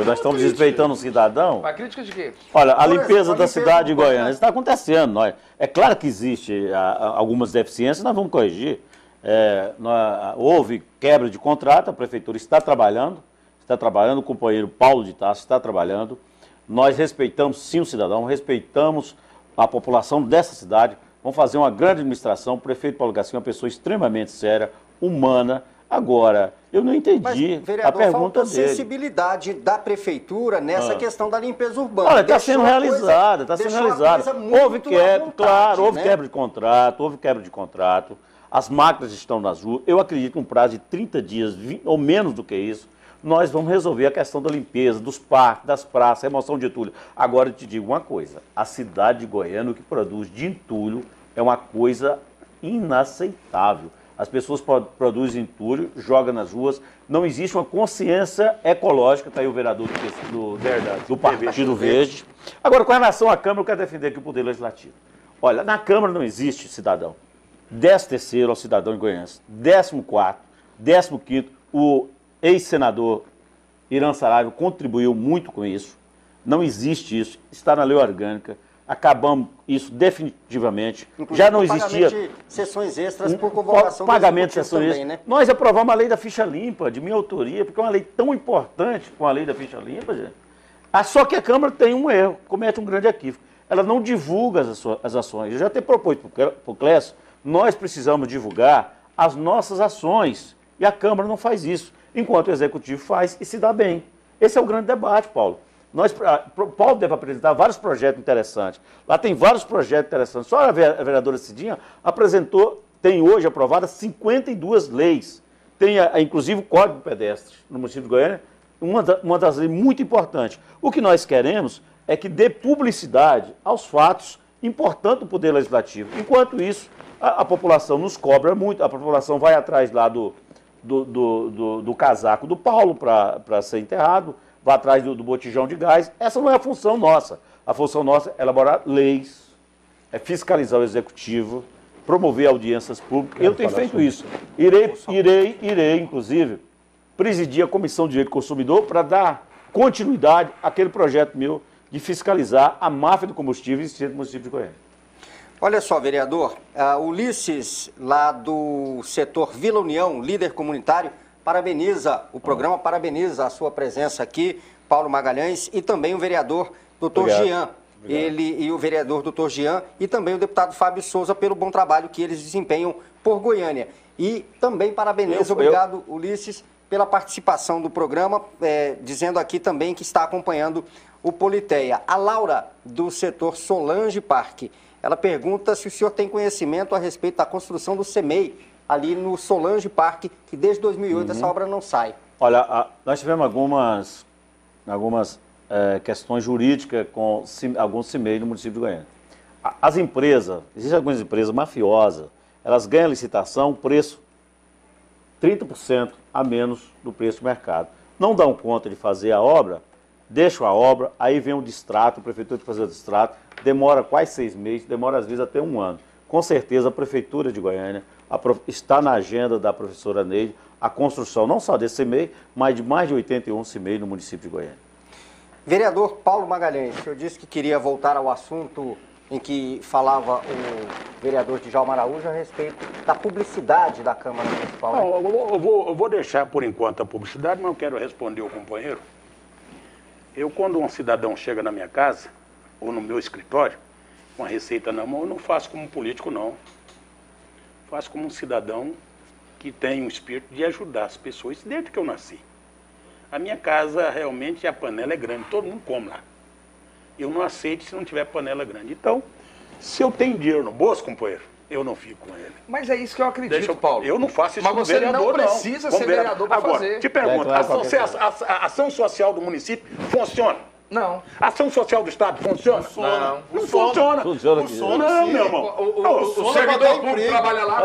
Nós estamos desrespeitando o cidadão. Mas crítica de quê? Olha, a limpeza da cidade de Goiânia está acontecendo. É claro que existe algumas deficiências, nós vamos corrigir. Houve quebra de contrato, a prefeitura está trabalhando, o companheiro Paulo de Tarso está trabalhando. Nós respeitamos sim o cidadão, respeitamos a população dessa cidade. Vamos fazer uma grande administração. O prefeito Paulo Garcia é uma pessoa extremamente séria, humana. Agora, eu não entendi. Mas, vereador, a pergunta dele. Sensibilidade da prefeitura nessa questão da limpeza urbana. Olha, está sendo realizada, está sendo realizada. Houve quebra, claro, houve quebra de contrato, as máquinas estão nas ruas. Eu acredito que um prazo de 30 dias, ou menos do que isso, nós vamos resolver a questão da limpeza, dos parques, das praças, remoção de entulho. Agora, eu te digo uma coisa, a cidade de Goiânia, o que produz de entulho é uma coisa inaceitável. As pessoas produzem entulho, jogam nas ruas, não existe uma consciência ecológica, está aí o vereador do Partido Verde. Agora, com relação à Câmara, eu quero defender aqui o Poder Legislativo. Olha, na Câmara não existe cidadão. 13º ao cidadão em Goiânia, 14º, 15º, o ex-senador Irã Saraiva contribuiu muito com isso. Não existe isso, está na lei orgânica. Acabamos isso definitivamente. Inclusive, já não existia pagamento de sessões extras por convocação pagamento de sessões também, né? Nós aprovamos a lei da ficha limpa, de minha autoria, porque é uma lei tão importante com a lei da ficha limpa, gente. Só que a Câmara tem um erro, comete um grande equívoco. Ela não divulga as ações. Eu já até propus para o Clécio, nós precisamos divulgar as nossas ações. E a Câmara não faz isso, enquanto o Executivo faz e se dá bem. Esse é o grande debate, Paulo. Paulo deve apresentar vários projetos interessantes. Lá tem vários projetos interessantes. Só a vereadora Cidinha apresentou, tem hoje aprovadas 52 leis. Tem, inclusive, o Código Pedestre no município de Goiânia, uma das leis muito importantes. O que nós queremos é que dê publicidade aos fatos importantes do Poder Legislativo. Enquanto isso, a população nos cobra muito, a população vai atrás lá do casaco do Paulo para ser enterrado, vai atrás do botijão de gás. Essa não é a função nossa. A função nossa é elaborar leis, é fiscalizar o Executivo, promover audiências públicas. Eu tenho feito isso. Irei, inclusive, presidir a Comissão de Direito do Consumidor para dar continuidade àquele projeto meu de fiscalizar a máfia do combustível existente no município de Goiânia. Olha só, vereador, Ulisses, lá do setor Vila União, líder comunitário, parabeniza o programa, parabeniza a sua presença aqui, Paulo Magalhães, e também o vereador doutor Jean. Ele e o vereador doutor Jean e também o deputado Fábio Souza pelo bom trabalho que eles desempenham por Goiânia. E também parabeniza, obrigado, Ulisses, pela participação do programa, dizendo aqui também que está acompanhando o Politeia. A Laura, do setor Solange Parque, ela pergunta se o senhor tem conhecimento a respeito da construção do CEMEI, ali no Solange Parque, que desde 2008 essa obra não sai. Olha, nós tivemos algumas questões jurídicas com alguns CEMEI no município de Goiânia. As empresas, existem algumas empresas mafiosas, elas ganham a licitação, preço 30% a menos do preço do mercado. Não dão conta de fazer a obra, deixam a obra, aí vem o distrato, a prefeitura de fazer o distrato, demora quase 6 meses, demora às vezes até 1 ano. Com certeza a prefeitura de Goiânia está na agenda da professora Neide a construção não só desse CEMEI, mas de mais de 81 CEMEI no município de Goiânia. Vereador Paulo Magalhães, o senhor disse que queria voltar ao assunto em que falava o vereador Djalma Araújo a respeito da publicidade da Câmara Municipal. Não, eu vou deixar por enquanto a publicidade, mas eu quero responder ao companheiro. Quando um cidadão chega na minha casa, ou no meu escritório, com a receita na mão, eu não faço como político, não. Faço como um cidadão que tem um espírito de ajudar as pessoas, desde que eu nasci. A minha casa, realmente, a panela é grande, todo mundo come lá. Eu não aceito se não tiver panela grande. Então, se eu tenho dinheiro no bolso, companheiro, eu não fico com ele. Mas é isso que eu acredito, Paulo. Eu não faço isso como vereador, não. Mas você não precisa ser vereador para fazer. Agora, te pergunto, a ação social do município funciona? Não. A ação social do Estado funciona? Não funciona. Não, meu irmão. O servidor público trabalha lá.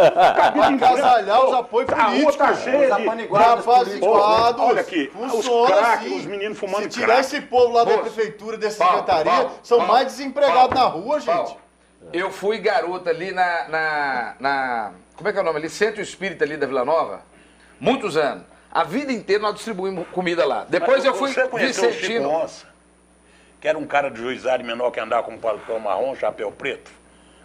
Agasalhar os apoios políticos. A rua está cheia de rapaziados. Olha aqui, os craques, os meninos fumando crack. Se tirar esse povo lá da prefeitura, dessa secretaria, são mais desempregados na rua, gente. Eu fui garota ali na como é que é o nome ali? Centro Espírita ali da Vila Nova. Muitos anos. A vida inteira nós distribuímos comida lá. Depois eu fui Vicentino. Que era um cara de juizado menor que andava com um paletó marrom, chapéu preto.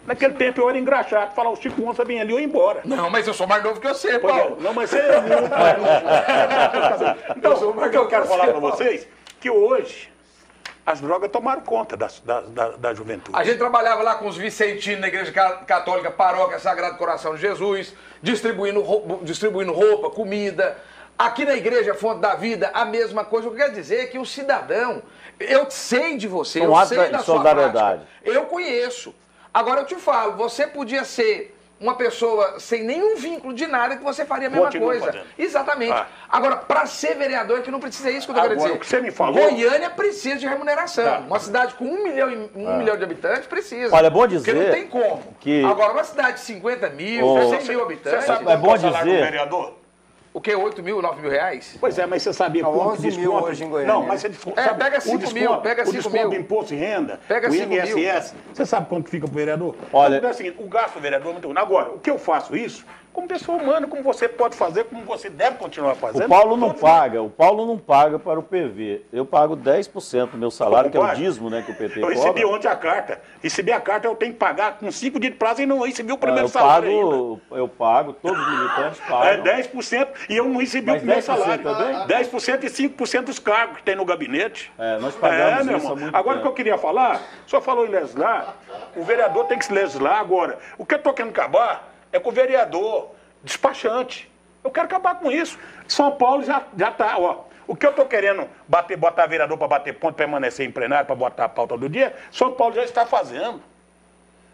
Naquele tempo eu era engraxado, falar o Chico Onça vinha ali e eu ia embora. Não, mas eu sou mais novo que você, Paulo. Não, mas você é muito mais novo. Então, o que eu quero falar para vocês, que hoje as drogas tomaram conta da juventude. A gente trabalhava lá com os vicentinos na Igreja Católica, Paróquia Sagrado Coração de Jesus, distribuindo roupa, comida. Aqui na Igreja Fonte da Vida, a mesma coisa. O que quer dizer é que o cidadão, eu sei de você, eu sei da sua prática, eu conheço. Agora eu te falo, você podia ser uma pessoa sem nenhum vínculo de nada que você faria a mesma coisa. Fazendo. Exatamente. Agora, para ser vereador é que não precisa isso que eu quero dizer. O que você me falou... Goiânia precisa de remuneração. Uma cidade com 1 milhão de habitantes precisa. Olha, é bom dizer... Porque não tem como. Que... Agora, uma cidade de 50 mil, 100 mil habitantes... Você sabe é bom dizer... vereador? O que? 8 mil, 9 mil reais? Pois é, mas você sabia quanto desconto... hoje em Goiânia. Não, mas você desconto... pega 5 mil, pega 5 mil. O desconto do imposto de renda, pega o 5 INSS, você sabe quanto fica pro vereador? Olha... Então, é o seguinte, o gasto do vereador é muito grande. Agora, o que eu faço isso, como pessoa humana, como você pode fazer, como você deve continuar fazendo... O Paulo não paga para o PV. Eu pago 10% do meu salário, que é o dízimo, né, que o PT cobra. Eu recebi ontem a carta. Recebi a carta, eu tenho que pagar com 5 dias de prazo e não recebi o primeiro salário ainda. Eu pago, todos os militantes pagam. 10% e eu não recebi o primeiro salário. Também? 10% e 5% dos cargos que tem no gabinete. Nós pagamos meu isso irmão. há muito Agora, tempo. o que eu queria falar, o senhor falou em legislar, o vereador tem que se legislar agora. O que eu estou querendo acabar é com o vereador despachante. Eu quero acabar com isso. São Paulo já está, ó. O que eu estou querendo botar vereador para bater ponto, permanecer em plenário, para botar a pauta do dia, São Paulo já está fazendo.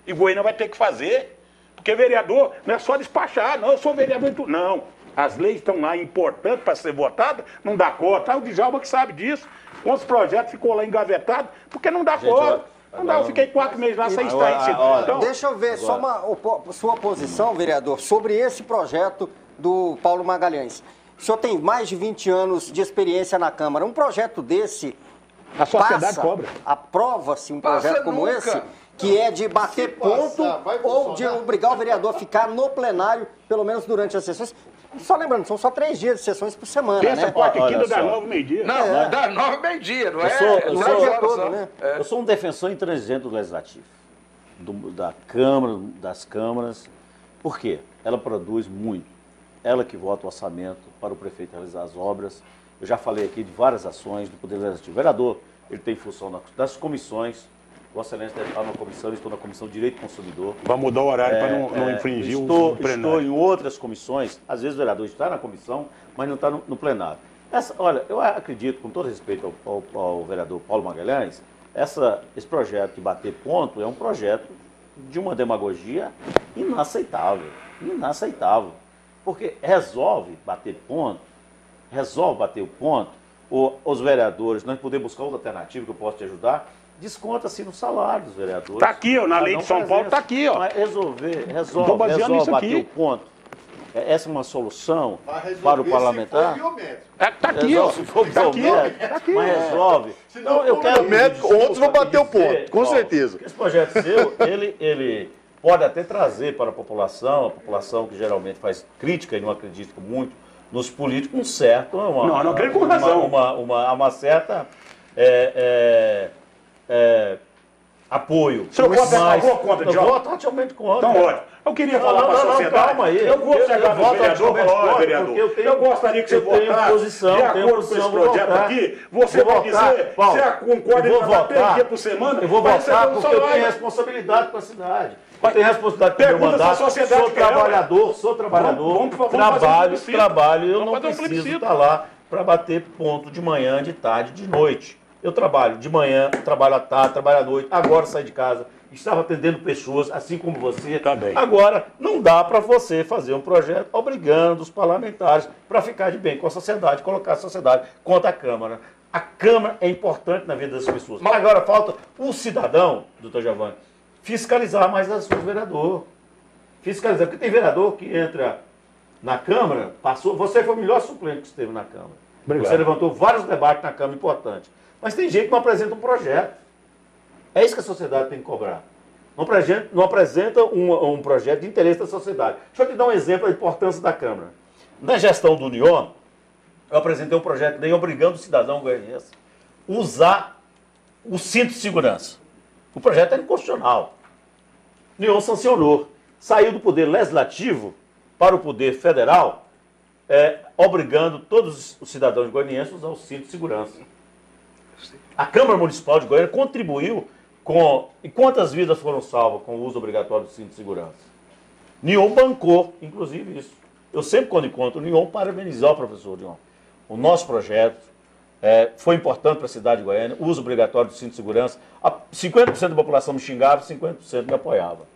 E Goiânia vai ter que fazer. Porque vereador não é só despachar, não, eu sou vereador em tudo. Não. As leis estão lá importantes para ser votadas, não dá conta. O Djalma que sabe disso. Quantos projetos ficou lá engavetados, porque não dá conta. Não dá, eu fiquei 4 meses lá sem estar em então, deixa eu ver só sua posição, vereador, sobre esse projeto do Paulo Magalhães. O senhor tem mais de 20 anos de experiência na Câmara. Um projeto desse, a sociedade cobra. Aprova-se um projeto como esse, que é de bater ponto ou de obrigar o vereador a ficar no plenário, pelo menos durante as sessões. Só lembrando, são só 3 dias de sessões por semana, Terça, né? quarta e quinta, das 9 meio-dia. Não, das 9 meio-dia, não é? Eu sou um defensor intransigente do Legislativo. da Câmara, das câmaras. Por quê? Ela produz muito. Ela que vota o orçamento para o prefeito realizar as obras. Eu já falei aqui de várias ações do Poder Legislativo. O vereador, ele tem função das comissões. Vossa Excelência deve estar na comissão, eu estou na Comissão de Direito do Consumidor. Vai mudar o horário para não infringir o plenário. Estou em outras comissões. Às vezes o vereador está na comissão, mas não está no plenário. Olha, eu acredito, com todo respeito ao vereador Paulo Magalhães, esse projeto de bater ponto é um projeto de uma demagogia inaceitável. Inaceitável. Porque resolve bater o ponto, ou os vereadores, nós podemos buscar outra alternativa que eu posso te ajudar, desconta-se no salário dos vereadores. Está aqui, ó, na lei de São Paulo, está aqui, ó. Mas resolve bater o ponto. Essa é uma solução para o parlamentar? Está aqui, ó. Está aqui, ó. Mas resolve. Então, eu quero outros vão bater o ponto, com certeza. Esse projeto seu, ele pode até trazer para a população que geralmente faz crítica e não acredita muito nos políticos, um certo... não creio com razão. Uma certa... apoio. O senhor vota a favor ou contra, Djalma? Eu voto totalmente contra. Então, ótimo. Eu queria falar para a sociedade. Calma aí. Eu vou chegar no vereador e falar, vereador, eu gostaria que você votasse de acordo com esse projeto aqui. Você vai dizer, você concorda em trabalhar 3 dias por semana? Eu vou votar porque eu tenho responsabilidade com a cidade. Eu tenho responsabilidade com o meu mandato. Sou trabalhador, trabalho, eu não preciso estar lá para bater ponto de manhã, de tarde, de noite. Eu trabalho de manhã, trabalho à tarde, trabalho à noite, agora saio de casa, estava atendendo pessoas, assim como você. Também. Agora, não dá para você fazer um projeto obrigando os parlamentares para ficar de bem com a sociedade, colocar a sociedade contra a Câmara. A Câmara é importante na vida das pessoas. Mas agora falta o cidadão, doutor Giovanni, fiscalizar mais as suas vereadores. Fiscalizar, porque tem vereador que entra na Câmara, você foi o melhor suplente que esteve na Câmara. Obrigado. Você levantou vários debates na Câmara importantes. Mas tem gente que não apresenta um projeto. É isso que a sociedade tem que cobrar. Não apresenta um projeto de interesse da sociedade. Deixa eu te dar um exemplo da importância da Câmara. Na gestão do Union, eu apresentei um projeto de lei obrigando o cidadão goianiense a usar o cinto de segurança. O projeto era inconstitucional. O Union sancionou. Saiu do poder legislativo para o poder federal, obrigando todos os cidadãos goianienses a usar o cinto de segurança. A Câmara Municipal de Goiânia contribuiu com... E quantas vidas foram salvas com o uso obrigatório do cinto de segurança? Nion bancou, inclusive, isso. Eu sempre, quando encontro o Nion, parabenizar o professor Nion. O nosso projeto foi importante para a cidade de Goiânia, o uso obrigatório do cinto de segurança. 50% da população me xingava, 50% me apoiava.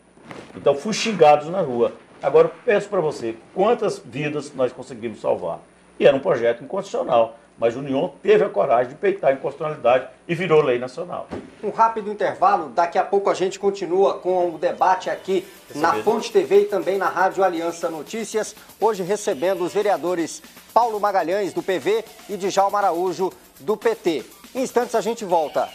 Então, fui xingados na rua. Agora, peço para você, quantas vidas nós conseguimos salvar? E era um projeto inconstitucional. Mas o Union teve a coragem de peitar a inconstitucionalidade e virou lei nacional. Um rápido intervalo, daqui a pouco a gente continua com o debate aqui na Fonte TV e também na Rádio Aliança Notícias. Hoje recebendo os vereadores Paulo Magalhães, do PV, e Djalma Araújo, do PT. Em instantes a gente volta.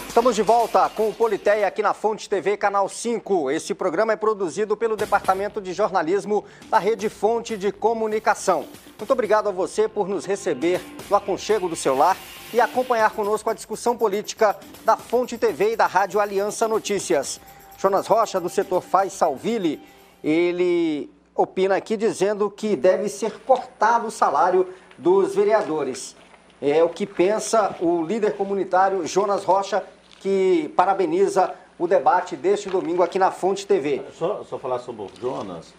Estamos de volta com o Politeia aqui na Fonte TV, Canal 5. Esse programa é produzido pelo Departamento de Jornalismo da Rede Fonte de Comunicação. Muito obrigado a você por nos receber no aconchego do seu lar e acompanhar conosco a discussão política da Fonte TV e da Rádio Aliança Notícias. Jonas Rocha, do setor Faz Salville, ele opina aqui dizendo que deve ser cortado o salário dos vereadores. É o que pensa o líder comunitário Jonas Rocha, que parabeniza o debate deste domingo aqui na Fonte TV. Só falar sobre o Jonas,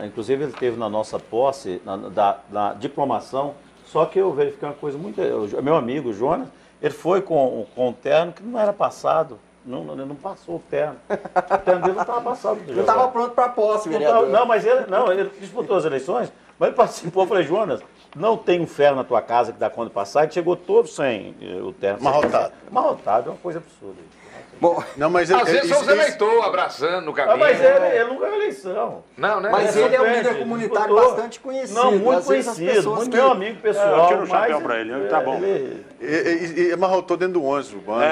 inclusive ele esteve na nossa posse, na diplomação, só que eu verifiquei uma coisa muito... Meu amigo, o Jonas, ele foi com um terno que não era passado, não passou o terno. O terno dele não estava passado. Não estava pronto para a posse, vereador. Mas ele disputou as eleições, mas ele participou. Eu falei, Jonas, não tem um ferro na tua casa que dá conta de passar, e chegou todo sem o terno. Amarrotado, é uma coisa absurda. Bom, não, mas às vezes são os eleitores abraçando no caminho. Mas ele não ganhou eleição. Não, né? Mas ele é um líder comunitário bastante conhecido. Não, muito conhecido, muito meu amigo pessoal. Eu tiro o chapéu para ele, tá bom. E amarrotou dentro do ônibus urbano.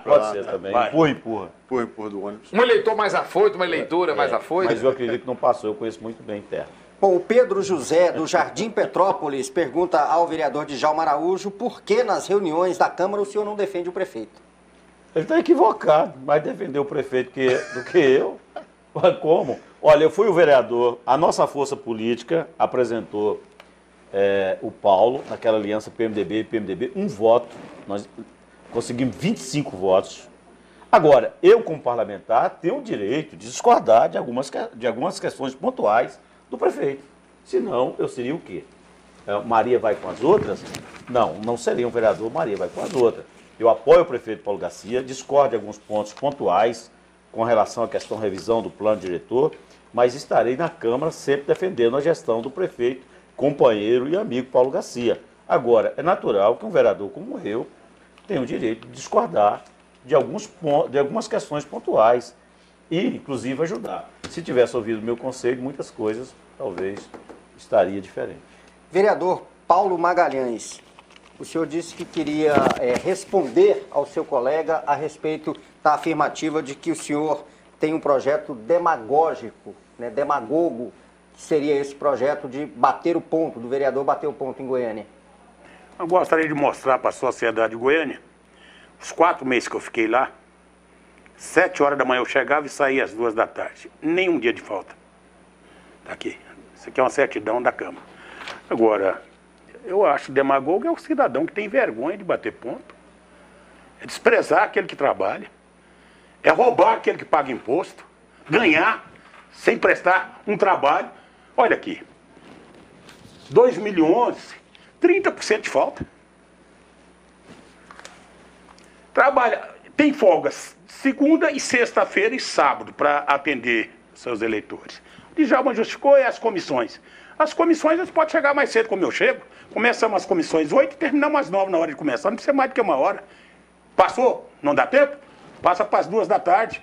Pode ser também. Empurra. Empurra do ônibus. Um eleitor mais afoito, uma eleitora mais afoita. Mas eu acredito que não passou, eu conheço muito bem terra. Bom, o Pedro José, do Jardim Petrópolis, pergunta ao vereador Djalma Araújo por que nas reuniões da Câmara o senhor não defende o prefeito. Ele está equivocado, mais defender o prefeito do que eu. Como? Olha, eu fui o vereador, a nossa força política apresentou o Paulo, naquela aliança PMDB e PMDB, um voto. Nós conseguimos 25 votos. Agora, eu como parlamentar tenho o direito de discordar de algumas questões pontuais do prefeito. Senão, eu seria o quê? Maria vai com as outras? Não seria um vereador, Maria vai com as outras. Eu apoio o prefeito Paulo Garcia, discordo de alguns pontos pontuais com relação à questão revisão do plano diretor, mas estarei na Câmara sempre defendendo a gestão do prefeito, companheiro e amigo Paulo Garcia. Agora, é natural que um vereador como eu tenha o direito de discordar de algumas questões pontuais e, inclusive, ajudar. Se tivesse ouvido o meu conselho, muitas coisas talvez estaria diferente. Vereador Paulo Magalhães, o senhor disse que queria responder ao seu colega a respeito da afirmativa de que o senhor tem um projeto demagógico, né, demagogo, que seria esse projeto de bater o ponto, do vereador bater o ponto em Goiânia. Eu gostaria de mostrar para a sociedade de Goiânia, os 4 meses que eu fiquei lá, 7 horas da manhã eu chegava e saía às 2 da tarde. Nenhum dia de falta. Tá aqui. Isso aqui é uma certidão da Câmara. Agora, eu acho que demagogo é o cidadão que tem vergonha de bater ponto. É desprezar aquele que trabalha. É roubar aquele que paga imposto. Ganhar sem prestar um trabalho. Olha aqui. 2011, 30% de falta. Trabalha, tem folgas segunda e sexta-feira e sábado para atender seus eleitores. O Djalma justificou as comissões. As comissões, eles podem chegar mais cedo, como eu chego. Começamos as comissões 8 e terminamos às 9 na hora de começar. Não precisa mais do que 1 hora. Passou? Não dá tempo? Passa para as 2 da tarde.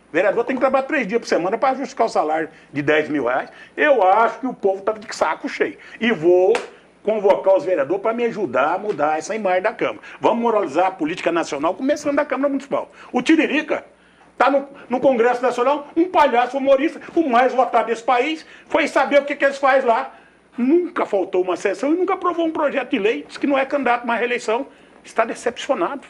O vereador tem que trabalhar 3 dias por semana para justificar o salário de 10 mil reais. Eu acho que o povo está de saco cheio. E vou convocar os vereadores para me ajudar a mudar essa imagem da Câmara. Vamos moralizar a política nacional, começando da Câmara Municipal. O Tiririca está no Congresso Nacional, um palhaço humorista, o mais votado desse país, foi saber o que eles fazem lá. Nunca faltou uma sessão e nunca aprovou um projeto de lei, diz que não é candidato mais à reeleição. Está decepcionado.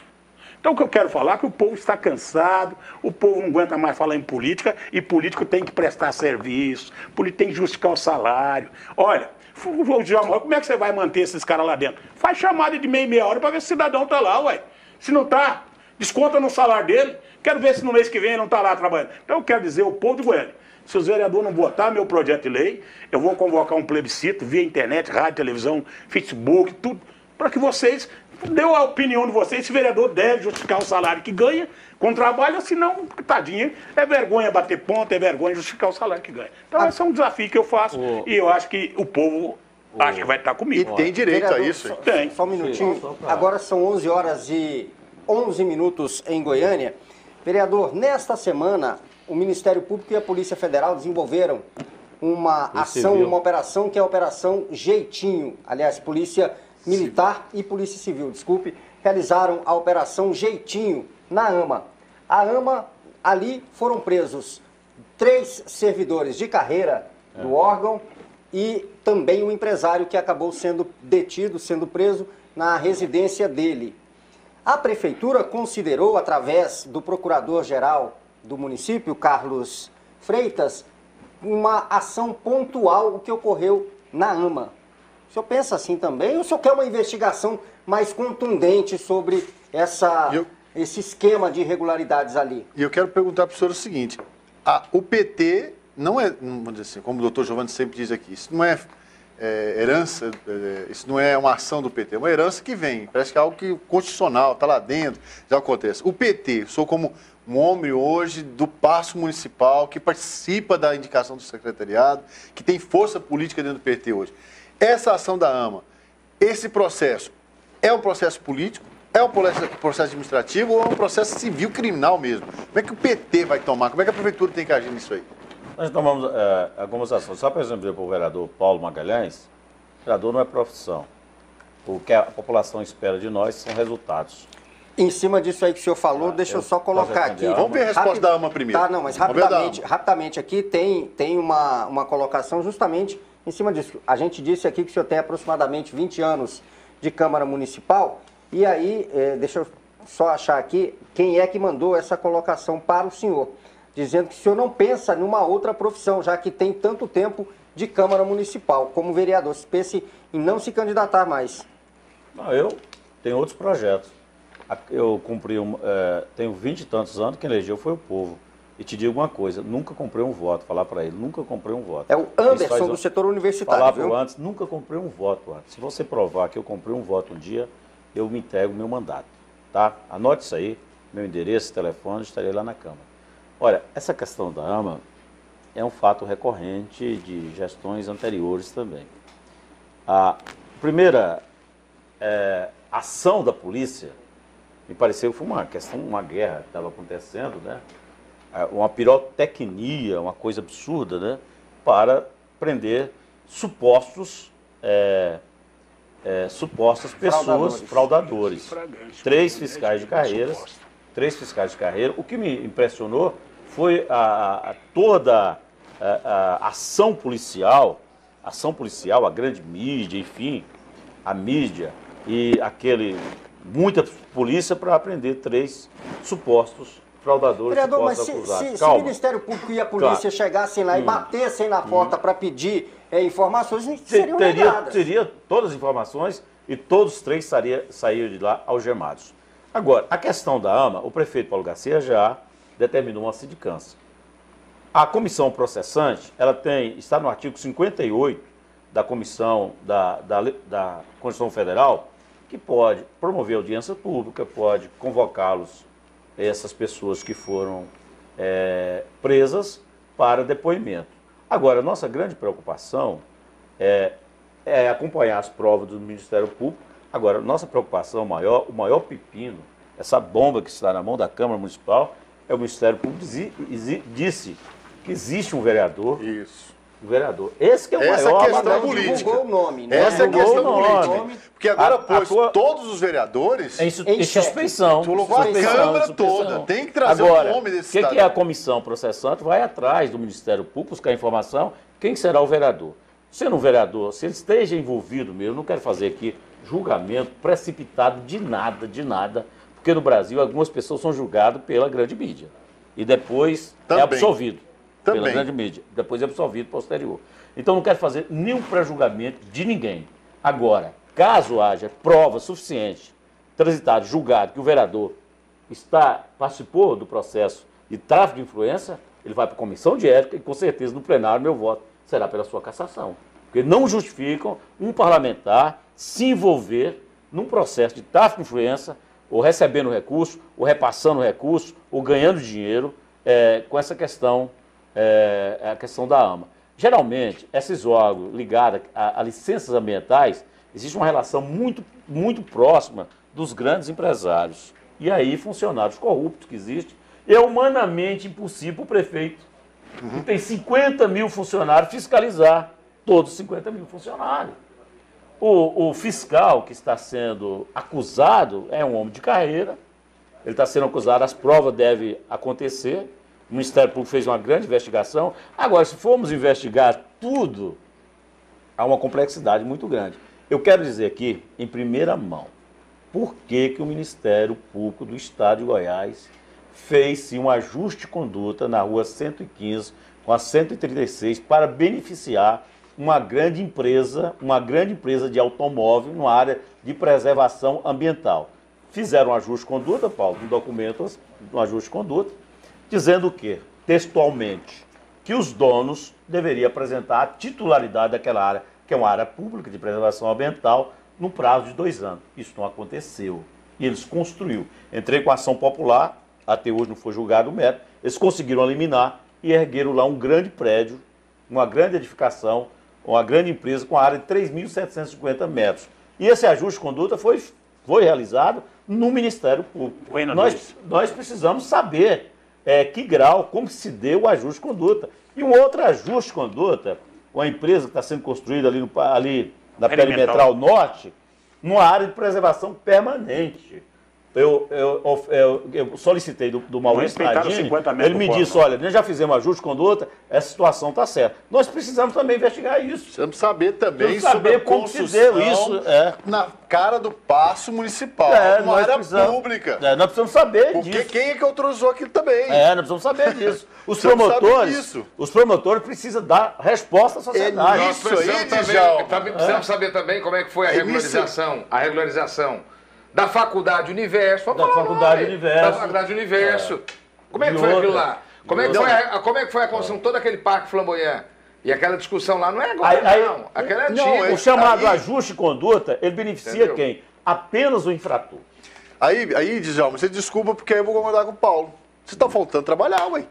Então o que eu quero falar é que o povo está cansado, o povo não aguenta mais falar em política, e político tem que prestar serviço, político tem que justificar o salário. Olha, como é que você vai manter esses caras lá dentro? Faz chamada de meia hora para ver se o cidadão está lá, ué. Se não está, desconta no salário dele. Quero ver se no mês que vem ele não está lá trabalhando. Então eu quero dizer, o povo de Goiânia, se os vereadores não votar meu projeto de lei, eu vou convocar um plebiscito via internet, rádio, televisão, Facebook, tudo, para que vocês dêem a opinião de vocês se o vereador deve justificar o salário que ganha com trabalho, senão, tadinho, é vergonha bater ponto, é vergonha justificar o salário que ganha. Então esse é um desafio que eu faço e eu acho que o povo acha que vai estar comigo. E tem direito vereador, a isso. Tem. Só um minutinho. Agora são 11 horas e 11 minutos em Goiânia. Vereador, nesta semana, o Ministério Público e a Polícia Federal desenvolveram uma ação, uma operação que é a Operação Jeitinho. Aliás, Polícia Militar e Polícia Civil, desculpe, realizaram a Operação Jeitinho na AMA. A AMA, ali foram presos 3 servidores de carreira do órgão e também um empresário que acabou sendo detido, sendo preso na residência dele. A Prefeitura considerou, através do Procurador-Geral do município, Carlos Freitas, uma ação pontual, o que ocorreu na AMA. O senhor pensa assim também ou o senhor quer uma investigação mais contundente sobre esse esquema de irregularidades ali? E eu quero perguntar para o senhor o seguinte, o PT não é, vamos dizer assim, como o doutor Giovanni sempre diz aqui, isso não é herança, isso não é uma ação do PT, é uma herança que vem, parece que é algo que constitucional, está lá dentro, já acontece. O PT, sou como um homem hoje do Paço Municipal, que participa da indicação do secretariado, que tem força política dentro do PT hoje. Essa ação da AMA, esse processo, é um processo político, é um processo administrativo ou é um processo civil criminal mesmo? Como é que o PT vai tomar? Como é que a Prefeitura tem que agir nisso aí? Nós tomamos algumas ações. Só, por exemplo, para o vereador Paulo Magalhães, o vereador não é profissão. O que a população espera de nós são resultados. Em cima disso aí que o senhor falou, deixa eu só colocar aqui. Vamos ver a resposta da AMA primeiro. Tá, não, mas rapidamente aqui tem uma colocação justamente em cima disso. A gente disse aqui que o senhor tem aproximadamente 20 anos de Câmara Municipal, e aí, deixa eu só achar aqui quem é que mandou essa colocação para o senhor, dizendo que o senhor não pensa numa outra profissão, já que tem tanto tempo de Câmara Municipal como vereador. Se pense em não se candidatar mais. Não, eu tenho outros projetos. Eu cumpri, tenho 20 e tantos anos, quem elegeu foi o povo. E te digo uma coisa, nunca comprei um voto, falar para ele, nunca comprei um voto. É o Anderson do setor universitário, falar viu? Antes, nunca comprei um voto antes. Se você provar que eu comprei um voto um dia, eu me entrego o meu mandato, tá? Anote isso aí, meu endereço, telefone, estarei lá na Câmara. Olha, essa questão da AMA é um fato recorrente de gestões anteriores também. A primeira ação da polícia, me pareceu que foi uma questão, uma guerra que estava acontecendo, né? Uma pirotecnia, uma coisa absurda, né? Para prender supostas pessoas fraudadores. Três fiscais de carreira. O que me impressionou foi toda a ação policial, a grande mídia, enfim, a mídia e muita polícia para prender 3 supostos fraudadores. Vereador, mas se o Ministério Público e a polícia chegassem lá e batessem na porta para pedir informações, seriam negadas. Teria todas as informações e todos os 3 saíram de lá algemados. Agora, a questão da AMA, o prefeito Paulo Garcia já determinou uma sindicância. A comissão processante, está no artigo 58 da Comissão da Constituição Federal, que pode promover audiência pública, pode convocá-los, essas pessoas que foram presas, para depoimento. Agora, nossa grande preocupação é acompanhar as provas do Ministério Público. Agora, nossa preocupação o maior pepino, essa bomba que está na mão da Câmara Municipal, é o Ministério Público disse que existe um vereador. Isso. Um vereador. Esse que é o maior. Essa questão política. Divulgou o nome, né? Essa é a questão política. Porque agora pôs todos os vereadores em suspeição. Colocou a Câmara toda. Tem que trazer o nome desse cidadão. O que é a comissão processante? Vai atrás do Ministério Público buscar informação. Quem será o vereador? Sendo um vereador, se ele esteja envolvido mesmo, não quero fazer aqui julgamento precipitado de nada, porque no Brasil algumas pessoas são julgadas pela grande mídia e depois é absolvido pela grande mídia, depois é absolvido posterior. Então não quero fazer nenhum pré-julgamento de ninguém. Agora, caso haja prova suficiente, transitado, julgado, que o vereador participou do processo de tráfico de influência, ele vai para a comissão de ética e com certeza no plenário meu voto será pela sua cassação. Porque não justificam um parlamentar se envolver num processo de tráfico de influência, ou recebendo recurso, ou repassando recurso, ou ganhando dinheiro com essa questão, a questão da AMA. Geralmente, esses órgãos ligados a licenças ambientais, existe uma relação muito, muito próxima dos grandes empresários. E aí, funcionários corruptos que existem, é humanamente impossível o prefeito, que tem 50 mil funcionários, fiscalizar todos os 50 mil funcionários. O fiscal que está sendo acusado é um homem de carreira, ele está sendo acusado, as provas devem acontecer, o Ministério Público fez uma grande investigação. Agora, se formos investigar tudo, há uma complexidade muito grande. Eu quero dizer aqui, em primeira mão, por que o Ministério Público do Estado de Goiás fez-se um ajuste de conduta na rua 115 com a 136 para beneficiar uma grande empresa de automóvel numa área de preservação ambiental. Fizeram um ajuste de conduta, Paulo, um documento, um ajuste de conduta, dizendo o quê? Textualmente, que os donos deveriam apresentar a titularidade daquela área, que é uma área pública de preservação ambiental, no prazo de 2 anos. Isso não aconteceu. E eles construíram. Entrei com a ação popular, até hoje não foi julgado o mérito, eles conseguiram eliminar e ergueram lá um grande prédio, uma grande edificação, uma grande empresa com a área de 3.750 metros. E esse ajuste de conduta foi realizado no Ministério Público. Nós precisamos saber que grau, como se deu o ajuste de conduta. E um outro ajuste de conduta, uma empresa que está sendo construída ali na Perimetral Norte, numa área de preservação permanente. eu solicitei do Maurício Nadine, ele me disse, olha, nós já fizemos ajuste de conduta, essa situação está certa. Nós precisamos também investigar isso. Precisamos saber também sobre como se deu isso na cara do passo municipal, uma área pública. Nós precisamos saber disso. Porque quem é que autorizou aquilo também? Nós precisamos saber disso. Os promotores precisam dar resposta à sociedade. Nós precisamos saber também como é que foi a regularização da Faculdade Universo. Da Faculdade Universo. Como é que foi aquilo lá? Como é que foi a construção, todo aquele parque flamboyant? E aquela discussão lá não é agora, não. Aquela é antiga. O chamado ajuste de conduta, ele beneficia quem? Apenas o infrator. Aí, Djalma, você desculpa porque aí eu vou concordar com o Paulo. Você está faltando trabalhar, ué.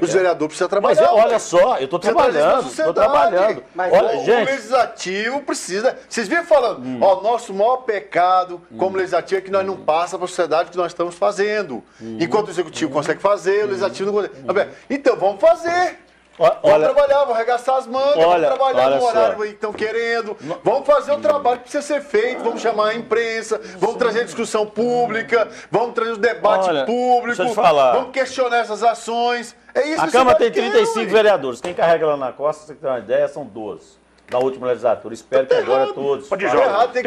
Os vereadores precisam trabalhar. Mas olha só, eu estou trabalhando. Mas o legislativo precisa. Vocês viram falando, nosso maior pecado como legislativo é que nós não passa para a sociedade o que nós estamos fazendo. Enquanto o executivo consegue fazer, o legislativo não consegue. Então vamos fazer. Vamos trabalhar, vamos arregaçar as mangas, vamos trabalhar no horário que estão querendo. Vamos fazer o trabalho que precisa ser feito, vamos chamar a imprensa, vamos trazer a discussão pública, vamos trazer o debate público, vamos questionar essas ações. É isso a Câmara tem 35 vereadores. Quem carrega lá na costa, você tem uma ideia, são 12. Da última legislatura. Espero que agora todos. Tem que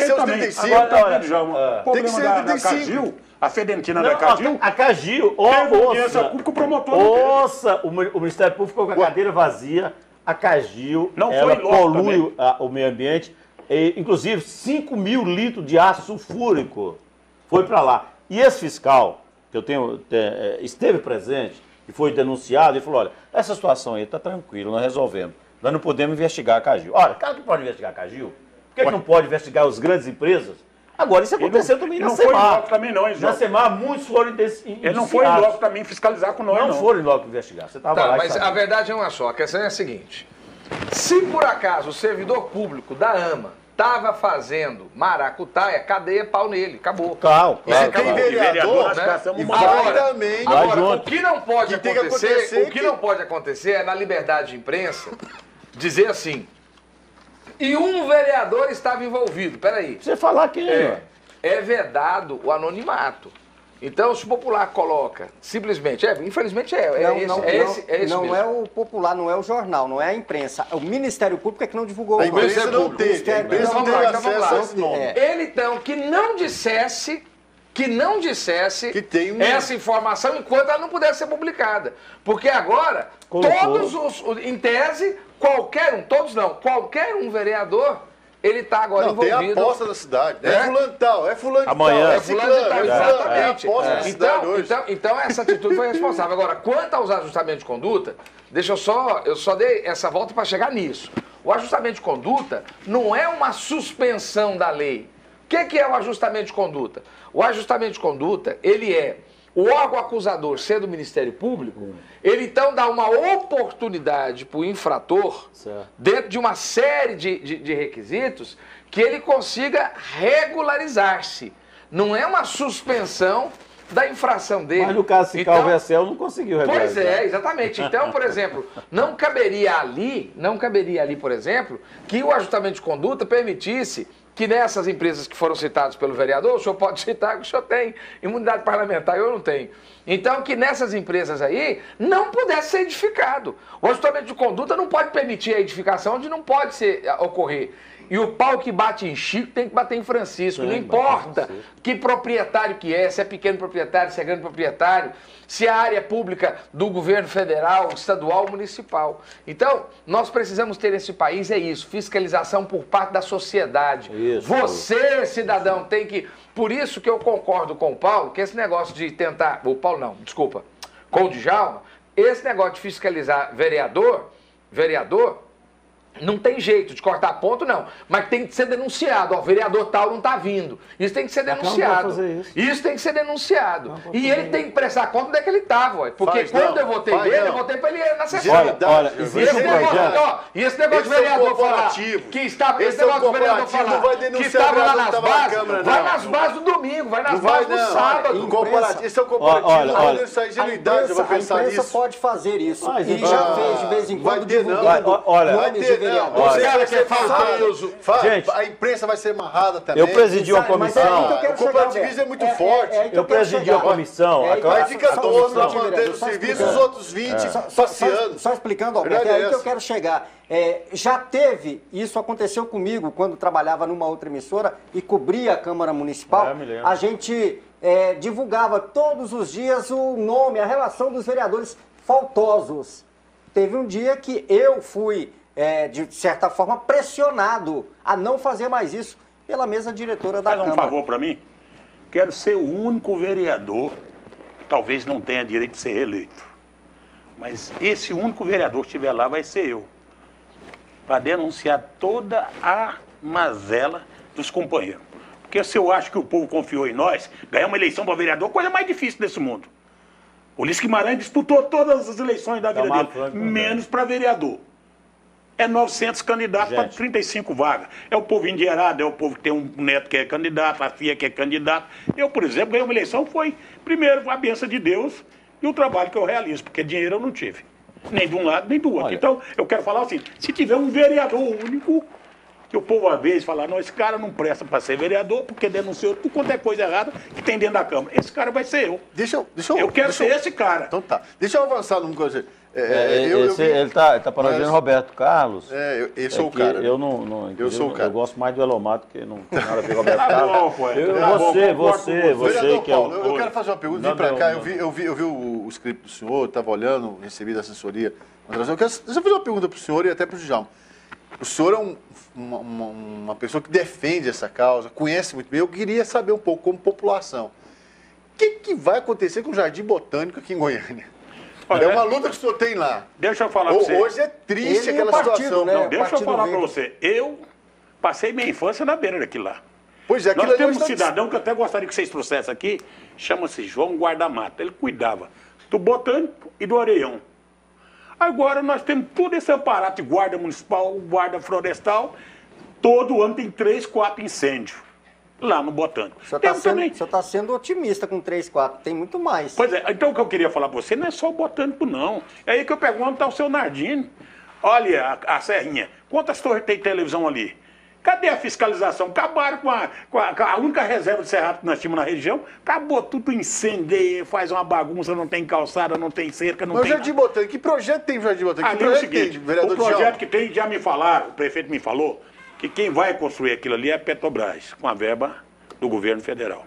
ser os 35. Tem que ser os 35. A Fedentina da Cagil? A Cagil, público promotor. O Ministério Público ficou com a cadeira vazia. A Cagil, ela polui o meio ambiente. Inclusive, 5 mil litros de ácido sulfúrico foi para lá. E esse fiscal, que eu tenho, esteve presente, e foi denunciado, e falou, olha, essa situação aí está tranquila, nós resolvemos. Nós não podemos investigar a Cagil. Ora, claro que pode investigar a Cagil. Por que não pode investigar as grandes empresas? Agora, isso aconteceu também na SEMAR. Não foi em loco também não, hein, João? Na SEMAR, muitos foram indiciados. Ele não foi em loco também fiscalizar com nós, não. Não foram em loco investigar. Você estava lá. Mas a verdade é uma só. A questão é a seguinte. Se por acaso o servidor público da AMA estava fazendo maracutaia, cadeia, pau nele. Acabou. Claro. Tem vereador, né? Agora, o que não pode acontecer é, na liberdade de imprensa, dizer assim, e um vereador estava envolvido. Peraí. Você falar quem é vedado o anonimato. Então, se o Popular coloca, simplesmente, infelizmente esse não mesmo. É o Popular, não é o jornal, não é a imprensa. O Ministério Público é que não divulgou. A imprensa não teve. A imprensa não teve acesso a esse nome. Ele, então, que não dissesse que tem essa informação enquanto ela não pudesse ser publicada. Porque agora, em tese, qualquer um vereador, ele está agora envolvido. Tem a aposta da cidade. É fulano tal, amanhã. É fulano de tal. Exatamente. É a aposta da cidade hoje. Então, essa atitude foi responsável. Agora, quanto aos ajustamentos de conduta, eu só dei essa volta para chegar nisso. O ajustamento de conduta não é uma suspensão da lei. O que é o ajustamento de conduta? O ajustamento de conduta, ele é o órgão acusador sendo o Ministério Público, ele então dá uma oportunidade para o infrator, dentro de uma série de requisitos, que ele consiga regularizar-se. Não é uma suspensão da infração dele. Mas no caso de Calvecel não conseguiu regularizar. Pois é, exatamente. Então, por exemplo, não caberia ali, por exemplo, que o ajustamento de conduta permitisse que nessas empresas que foram citadas pelo vereador, o senhor pode citar que o senhor tem imunidade parlamentar, eu não tenho. Então, que nessas empresas aí não pudesse ser edificado. O ajustamento de conduta não pode permitir a edificação onde não pode ocorrer. E o pau que bate em Chico tem que bater em Francisco. Não importa que proprietário que é, se é pequeno proprietário, se é grande proprietário, se a área pública do governo federal, estadual ou municipal. Então, nós precisamos ter nesse país, fiscalização por parte da sociedade. Você, cidadão, tem que... Por isso que eu concordo com o Paulo, que esse negócio de tentar... O Paulo não, desculpa. Com o Djalma, esse negócio de fiscalizar vereador, não tem jeito de cortar ponto, não. Mas tem que ser denunciado. O vereador tal não está vindo. Isso tem que ser denunciado. Isso tem que ser denunciado. E ele tem que prestar conta onde é que ele estava. Porque quando eu votei nele, eu votei para ele na sessão. Olha, existe um projeto. E esse negócio de vereador falar que estava... Esse negócio do vereador falar que estava lá nas bases, vai nas bases do domingo, vai nas bases do sábado. Esse é o comparativo. Olha, a imprensa pode fazer isso. E já fez de vez em quando divulgando. Olha, vereador. Você cara que é faltoso. Gente, A imprensa vai ser amarrada também. Eu presidi uma comissão. O cooperativismo é muito forte. Eu presidi a comissão. Aí fica 12 para manter o serviço, os outros 20 passeando. Só explicando, Alberto, é aí que eu quero chegar. Já teve, isso aconteceu comigo quando trabalhava numa outra emissora e cobria a Câmara Municipal. A gente divulgava todos os dias o nome, a relação dos vereadores faltosos. Teve um dia que eu fui, de certa forma, pressionado a não fazer mais isso pela mesa diretora da Câmara. Faz um favor para mim? Quero ser o único vereador, talvez não tenha direito de ser eleito, mas esse único vereador que estiver lá vai ser eu, para denunciar toda a mazela dos companheiros. Porque se eu acho que o povo confiou em nós, ganhar uma eleição para vereador, coisa mais difícil desse mundo. O Ulisses Guimarães disputou todas as eleições da vida dele, menos para vereador. É 900 candidatos para 35 vagas. É o povo endinheirado, é o povo que tem um neto que é candidato, a filha que é candidato. Eu, por exemplo, ganhei uma eleição, foi primeiro a bênção de Deus e o trabalho que eu realizo, porque dinheiro eu não tive. Nem de um lado, nem do outro. Olha, então, eu quero falar assim, se tiver um vereador único, que o povo às vezes fala, não, esse cara não presta para ser vereador, porque denunciou tudo quanto é coisa errada que tem dentro da Câmara. Esse cara vai ser eu. Eu quero ser esse cara. Então tá. Deixa eu avançar numa coisa. Ele tá parodiando Roberto Carlos. Eu sou o cara. Eu sou o cara. Eu gosto mais do Elomato, que não tem nada a ver com o Roberto Carlos. Você que é o... Eu quero fazer uma pergunta. Vim pra cá, eu vi o script do senhor, estava olhando, recebi da assessoria. Eu quero fazer uma pergunta para o senhor e até para o Djalma. O senhor é uma pessoa que defende essa causa, conhece muito bem. Eu queria saber um pouco, como população, o que vai acontecer com o Jardim Botânico aqui em Goiânia? É uma luta que o senhor tem lá. Deixa eu falar para você. Hoje é triste aquela situação. Não, deixa eu falar para você. Eu passei minha infância na beira daquilo lá. Pois é, nós temos um cidadão que eu até gostaria que vocês trouxessem aqui, chama-se João Guardamata. Ele cuidava do Botânico e do Areião. Agora nós temos todo esse aparato de guarda municipal, guarda florestal. Todo ano tem 3, 4 incêndios lá no Botânico. O senhor está sendo otimista com 3, 4, tem muito mais. Pois é, então o que eu queria falar para você não é só o Botânico, não. É aí que eu pergunto onde está o seu Nardini. Olha a Serrinha, quantas torres tem televisão ali? Cadê a fiscalização? Acabaram com a única reserva de cerrado que nós tínhamos na região. Acabou tudo incendeia, faz uma bagunça, não tem calçada, não tem cerca, não tem... Mas Jardim Botânico, que projeto tem o Jardim Botânico? Ali é o seguinte, o projeto que tem, já me falaram, o prefeito me falou, que quem vai construir aquilo ali é a Petrobras, com a verba do governo federal.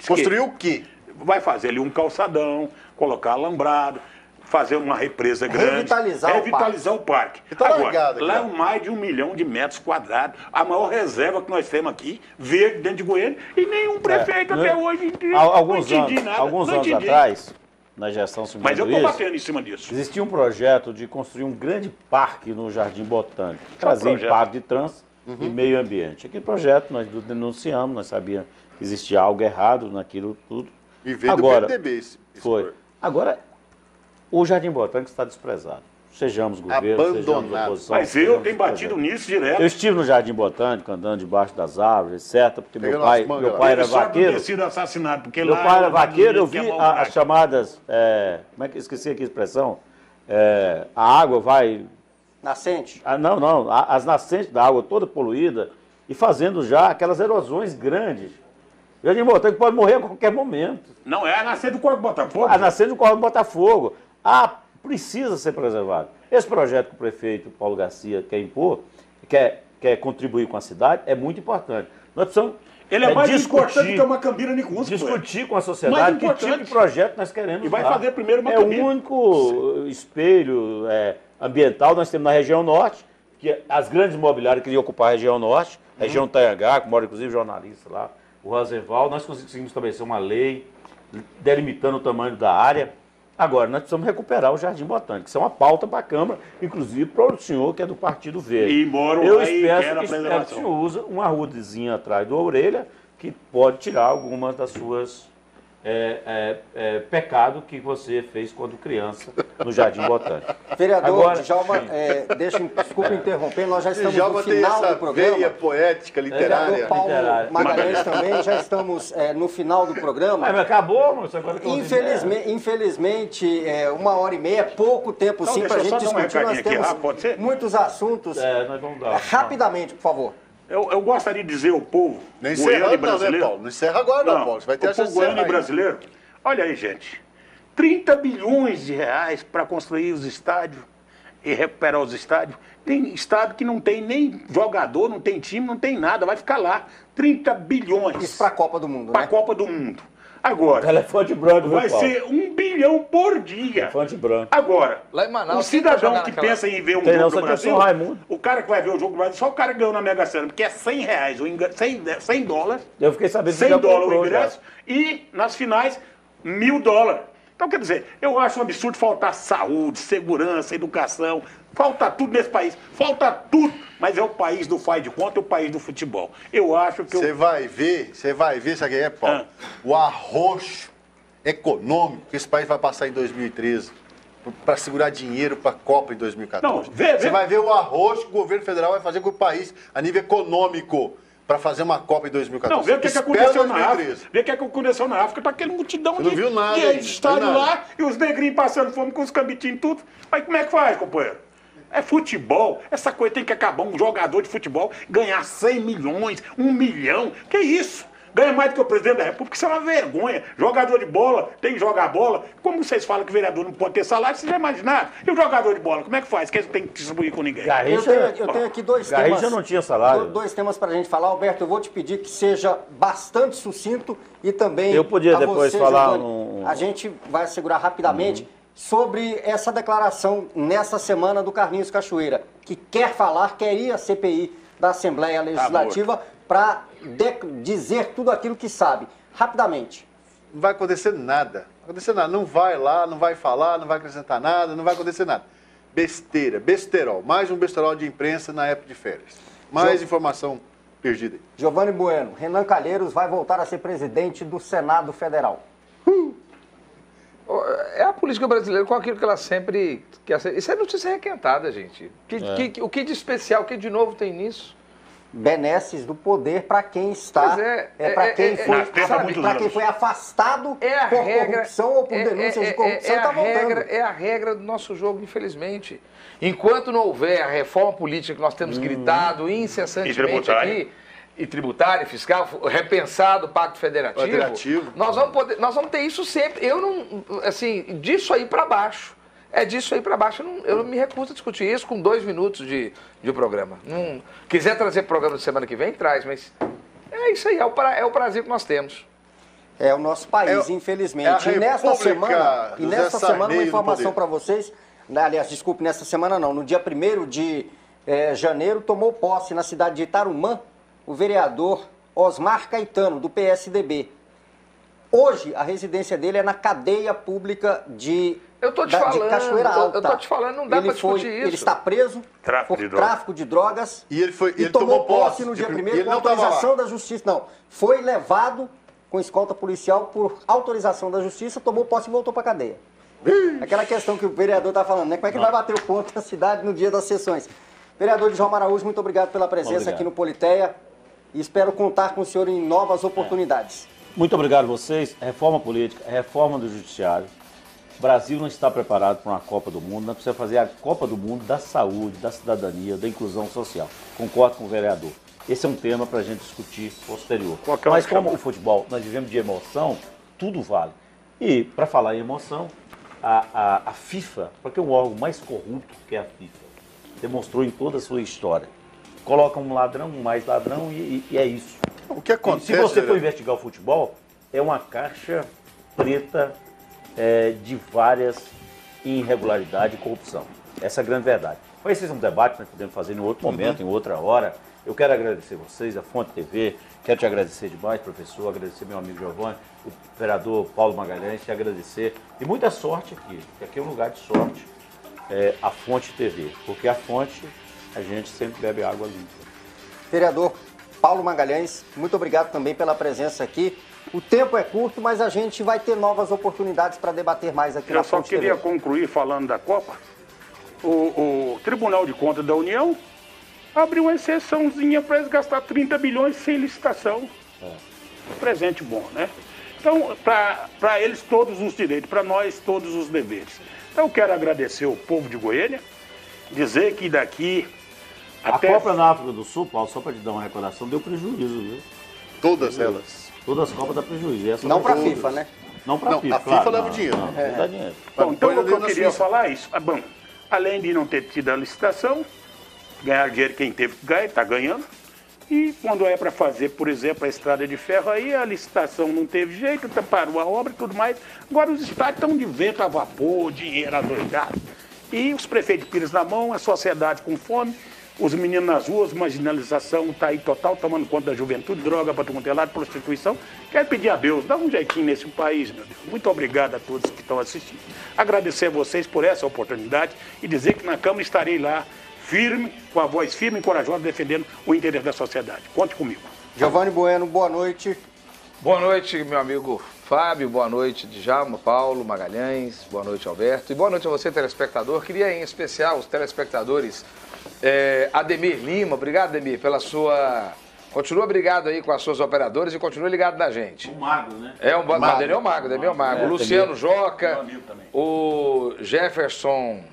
Construir o quê? Vai fazer ali um calçadão, colocar alambrado, fazer uma represa grande. Revitalizar o parque. Agora, lá é mais de 1 milhão de metros quadrados. A maior reserva que nós temos aqui, verde, dentro de Goiânia, e nenhum prefeito até hoje não entendi nada. Alguns anos atrás, na gestão Simão Mas eu estou batendo em cima disso. Existia um projeto de construir um grande parque no Jardim Botânico. Trazer impacto de trânsito e meio ambiente. Aquele projeto nós denunciamos, nós sabíamos que existia algo errado naquilo tudo. E veio do PMDB esse foi. Agora, o Jardim Botânico está desprezado. Sejamos governo, sejamos oposição. Mas eu tenho batido nisso direto. Eu estive no Jardim Botânico, andando debaixo das árvores, etc. Porque meu pai era vaqueiro. Sido assassinado, porque meu pai era vaqueiro, eu vi as chamadas... como é que esqueci aqui a expressão? A água vai... Nascente? Não. As nascentes da água toda poluída e fazendo já aquelas erosões grandes. O Jardim Botânico pode morrer a qualquer momento. Não, é a nascente do Corpo do Botafogo. A nascente do Corpo do Botafogo. Precisa ser preservado. Esse projeto que o prefeito Paulo Garcia quer impor, quer contribuir com a cidade, é muito importante. Nós precisamos Ele é mais importante que uma Cambira Nicunza. Discutir com a sociedade que tipo de projeto nós queremos. E vai fazer primeiro uma Cambira. É o único espelho ambiental que nós temos na região norte, que as grandes imobiliárias queriam ocupar a região norte, a região Taiangá, que mora inclusive jornalista lá, o Rosenval. Nós conseguimos estabelecer uma lei delimitando o tamanho da área. Agora, nós precisamos recuperar o Jardim Botânico. Isso é uma pauta para a Câmara, inclusive para o senhor, que é do Partido Verde. E moro eu aí, espero que o senhor use uma rudezinha atrás da orelha, que pode tirar algumas das suas pecado que você fez quando criança no Jardim Botânico. Vereador Agora, Djalma, desculpa interromper, nós já estamos Djalma no final tem essa do programa. veia poética, literária. Vereador Paulo Literária. Magalhães também, já estamos no final do programa. Mas acabou, moço, agora que eu Infelizmente, 1h30 é pouco tempo Então, sim para a deixa eu gente só dar um discutir. Nós recadinho aqui, temos pode ser? muitos assuntos. nós vamos dar. Rapidamente, por favor. Eu gostaria de dizer ao povo Não goiano encerra e não, né, brasileiro... Paulo? Não encerra agora não, Paulo. Você vai ter a o chance povo de goiano e encerrar. brasileiro, olha aí, gente. 30 bilhões de reais para construir os estádios e recuperar os estádios. Tem estado que não tem nem jogador, não tem time, não tem nada, vai ficar lá. 30 bilhões. Isso para a Copa do Mundo, Para né? a Copa do Mundo. Agora, Elefante branco, viu, vai Paulo? ser 1 bilhão por dia. Elefante branco. Agora, Lá em Manaus, o quem vai cidadão jogar que naquela- pensa em ver um Tem não, jogo só do que eu Brasil, sou Raimundo. o cara que vai ver o jogo do Brasil, só o cara ganhou na Mega Sena, porque é 100 reais, 100 dólares, Eu fiquei sabendo que 100 já dólares o comprou, ingresso, e nas finais, 1.000 dólares. Então, quer dizer, eu acho um absurdo faltar saúde, segurança, educação, falta tudo nesse país, falta tudo, mas é o país do faz de conta, é o país do futebol. Eu acho que... Você vai ver, sabe o que é, Paulo? O arroxo econômico que esse país vai passar em 2013 para segurar dinheiro para a Copa em 2014. Não, vê. Você vai ver o arroxo que o governo federal vai fazer com o país a nível econômico para fazer uma Copa em 2014. Não, vê o que Espera aconteceu na 2013. África. Vê o que aconteceu na África, tá aquele multidão Você não viu nada de ainda, estádio viu nada. lá e os negrinhos passando fome com os cambitinhos e tudo. Mas como é que faz, companheiro? É futebol, essa coisa tem que acabar. Um jogador de futebol ganhar 100 milhões, 1 milhão, que isso? Ganha mais do que o presidente da República, isso é uma vergonha. Jogador de bola tem que jogar bola. Como vocês falam que o vereador não pode ter salário, vocês já imaginaram? E o jogador de bola, como é que faz? Que eles têm que distribuir com ninguém? Eu tenho aqui dois Garrincha temas. não tinha salário. Dois temas para a gente falar. Alberto, eu vou te pedir que seja bastante sucinto e também. Eu podia a depois você, falar Giovanni. A gente vai segurar rapidamente sobre essa declaração nessa semana do Carlinhos Cachoeira, que quer ir à CPI da Assembleia Legislativa para dizer tudo aquilo que sabe. Rapidamente. Não vai acontecer nada. Não vai acontecer nada. Não vai lá, não vai falar, não vai acrescentar nada, não vai acontecer nada. Besteira, besterol. Mais um besterol de imprensa na época de férias. Mais informação perdida aí. Giovanni Bueno, Renan Calheiros vai voltar a ser presidente do Senado Federal. É a política brasileira com aquilo que ela sempre quer ser. Isso é notícia requentada, gente. O que de especial, o que de novo tem nisso? Benesses do poder para quem está, para quem foi afastado por corrupção ou por denúncias de corrupção, está voltando. É a regra do nosso jogo, infelizmente. Enquanto não houver a reforma política que nós temos gritado incessantemente aqui, e tributário, fiscal, repensado o Pacto Federativo, nós vamos ter isso sempre. Eu não, assim, disso aí para baixo. É disso aí para baixo. Eu não me recuso a discutir isso com 2 minutos de programa. Não, quiser trazer programa de semana que vem, traz, mas é isso aí, é o prazer que nós temos. É o nosso país, infelizmente. E nessa semana, uma informação para vocês, aliás, desculpe, nessa semana não, no dia 1º de janeiro, tomou posse na cidade de Itarumã o vereador Osmar Caetano, do PSDB. Hoje, a residência dele é na cadeia pública de Cachoeira Alta. Eu tô te falando, não dá para discutir isso. Ele está preso por tráfico de drogas e ele tomou posse no dia 1º com autorização da Justiça. Não, foi levado com escolta policial por autorização da Justiça, tomou posse e voltou para a cadeia. Aquela questão que o vereador está falando, né? Como é que vai bater o ponto na cidade no dia das sessões? Vereador Djalma Araújo, muito obrigado pela presença aqui no Politeia e espero contar com o senhor em novas oportunidades. Muito obrigado a vocês. Reforma política, reforma do judiciário. O Brasil não está preparado para uma Copa do Mundo. Nós precisamos fazer a Copa do Mundo da saúde, da cidadania, da inclusão social. Concordo com o vereador. Esse é um tema para a gente discutir posterior. Mas como o futebol, nós vivemos de emoção, tudo vale. E, para falar em emoção, a FIFA, porque é um órgão mais corrupto que a FIFA, demonstrou em toda a sua história. Coloca um ladrão, mais ladrão e é isso. O que acontece, se você for investigar o futebol, é uma caixa preta de várias irregularidades e corrupção. Essa é a grande verdade. Mas esse é um debate que nós podemos fazer em outro momento, em outra hora. Eu quero agradecer vocês, a Fonte TV, quero te agradecer demais, professor, agradecer meu amigo Giovanni, o vereador Paulo Magalhães, te agradecer. E muita sorte aqui, porque aqui é um lugar de sorte, a Fonte TV, porque a fonte, a gente sempre bebe água limpa. Vereador Paulo Magalhães, muito obrigado também pela presença aqui. O tempo é curto, mas a gente vai ter novas oportunidades para debater mais aqui na Fonte TV. Eu só queria concluir falando da Copa. O Tribunal de Contas da União abriu uma exceçãozinha para eles gastar 30 bilhões sem licitação. Presente bom, né? Então, para eles todos os direitos, para nós todos os deveres. Então, eu quero agradecer o povo de Goiânia, dizer que daqui até... A Copa na África do Sul, Paulo, só para te dar uma recordação, deu prejuízo, viu? Todas elas. Todas as Copas dão prejuízo. Essa Não para a todas. FIFA, né? Não para a FIFA, a FIFA leva não, dinheiro. Não dá dinheiro. Bom, então Põe o que eu na queria Suíça. falar é isso. Bom, além de não ter tido a licitação, ganhar dinheiro quem teve que ganhar, está ganhando. E quando é para fazer, por exemplo, a estrada de ferro aí, a licitação não teve jeito, parou a obra e tudo mais. Agora os estádios estão de vento a vapor, dinheiro adoidado. E os prefeitos de Pires na mão, a sociedade com fome, os meninos nas ruas, marginalização está aí total, tomando conta da juventude, droga para todo mundo, lado, prostituição. Quero pedir a Deus, dá um jeitinho nesse país, meu Deus. Muito obrigado a todos que estão assistindo. Agradecer a vocês por essa oportunidade e dizer que na Câmara estarei lá, firme, com a voz firme e corajosa, defendendo o interesse da sociedade. Conte comigo. Giovanni Bueno, boa noite. Boa noite, meu amigo Fábio, boa noite, Djalma, Paulo, Magalhães, boa noite, Alberto, e boa noite a você, telespectador. Queria, em especial, os telespectadores, Ademir Lima, obrigado, Ademir, pela sua... Continua obrigado aí com as suas operadoras e continua ligado na gente. Um mago, né? Ademir é o mago, Ademir é o mago. O Luciano Joca, o Jefferson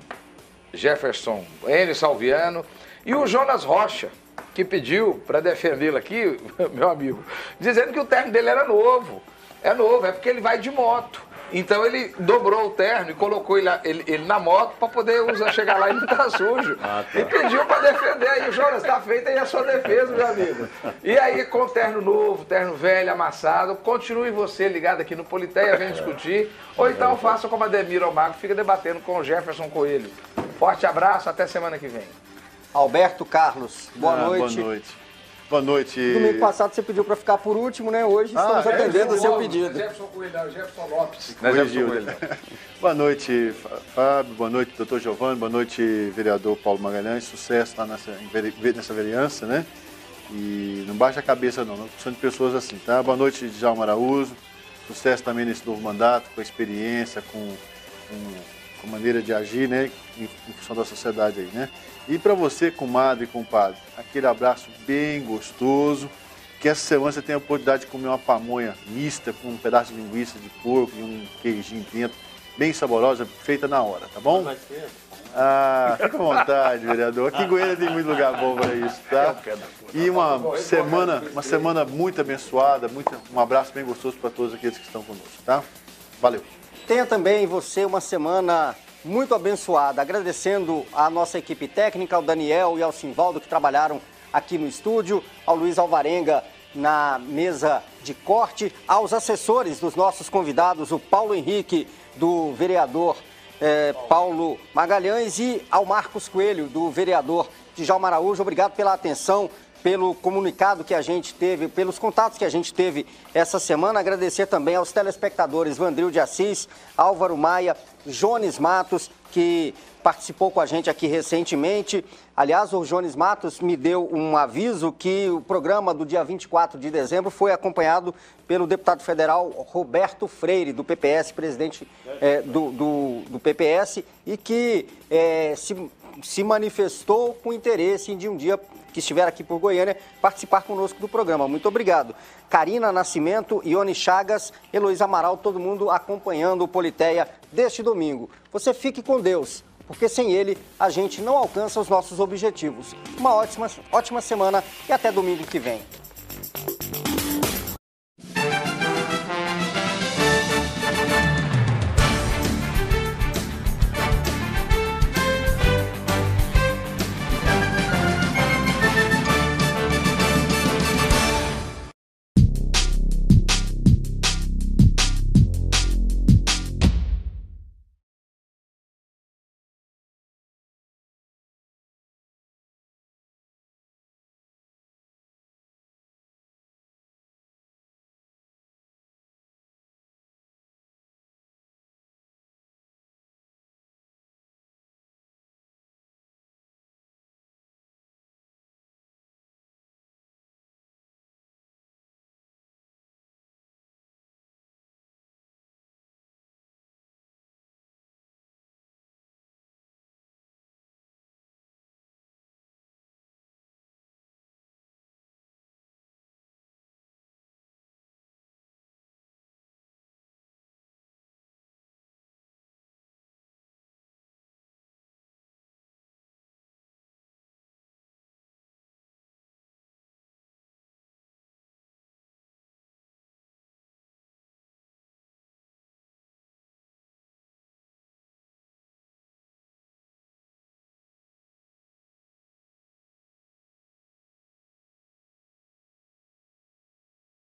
Enio Salviano e o Jonas Rocha, que pediu para defendê-lo aqui, meu amigo, dizendo que o terno dele era novo. É novo, é porque ele vai de moto. Então ele dobrou o terno e colocou ele na moto para poder chegar lá e não estar sujo. E pediu para defender aí. Jonas, está feita aí a sua defesa, meu amigo. E aí, com terno novo, terno velho, amassado, continue você ligado aqui no Politeia, vem discutir. Ou então faça como a Ademir Mago, fica debatendo com o Jefferson Coelho. Forte abraço, até semana que vem. Alberto Carlos, boa noite. Boa noite. Boa noite. Domingo passado você pediu para ficar por último, né? Hoje estamos atendendo o seu pedido. Jefferson Coelho, Jefferson Lopes. Boa noite, Fábio. Boa noite, doutor Giovanni. Boa noite, vereador Paulo Magalhães. Sucesso lá nessa vereança, né? E não baixa a cabeça, não. Não são de pessoas assim, tá? Boa noite, Djalma Araújo. Sucesso também nesse novo mandato, com a experiência, com maneira de agir, né? Em função da sociedade aí, né? E para você, comadre e compadre, aquele abraço bem gostoso. Que essa semana você tenha a oportunidade de comer uma pamonha mista com um pedaço de linguiça de porco e um queijinho dentro, bem saborosa, feita na hora, tá bom? Vai ser. Fica à vontade, vereador. Aqui em Goiânia tem muito lugar bom para isso, tá? E uma semana muito abençoada, um abraço bem gostoso para todos aqueles que estão conosco, tá? Valeu. Tenha também você uma semana muito abençoada, agradecendo à nossa equipe técnica, ao Daniel e ao Simvaldo que trabalharam aqui no estúdio, ao Luiz Alvarenga na mesa de corte, aos assessores dos nossos convidados, o Paulo Henrique, do vereador Paulo Magalhães, e ao Marcos Coelho, do vereador Djalma Araújo. Obrigado pela atenção, pelo comunicado que a gente teve, pelos contatos que a gente teve essa semana. Agradecer também aos telespectadores Vandril de Assis, Álvaro Maia, Jones Matos, que participou com a gente aqui recentemente. Aliás, o Jones Matos me deu um aviso que o programa do dia 24 de dezembro foi acompanhado pelo deputado federal Roberto Freire, do PPS, presidente do PPS, e que se manifestou com interesse em de um dia que estiver aqui por Goiânia, participar conosco do programa. Muito obrigado. Karina Nascimento, Ione Chagas, Heloísa Amaral, todo mundo acompanhando o Politeia deste domingo. Você fique com Deus, porque sem ele a gente não alcança os nossos objetivos. Uma ótima semana e até domingo que vem.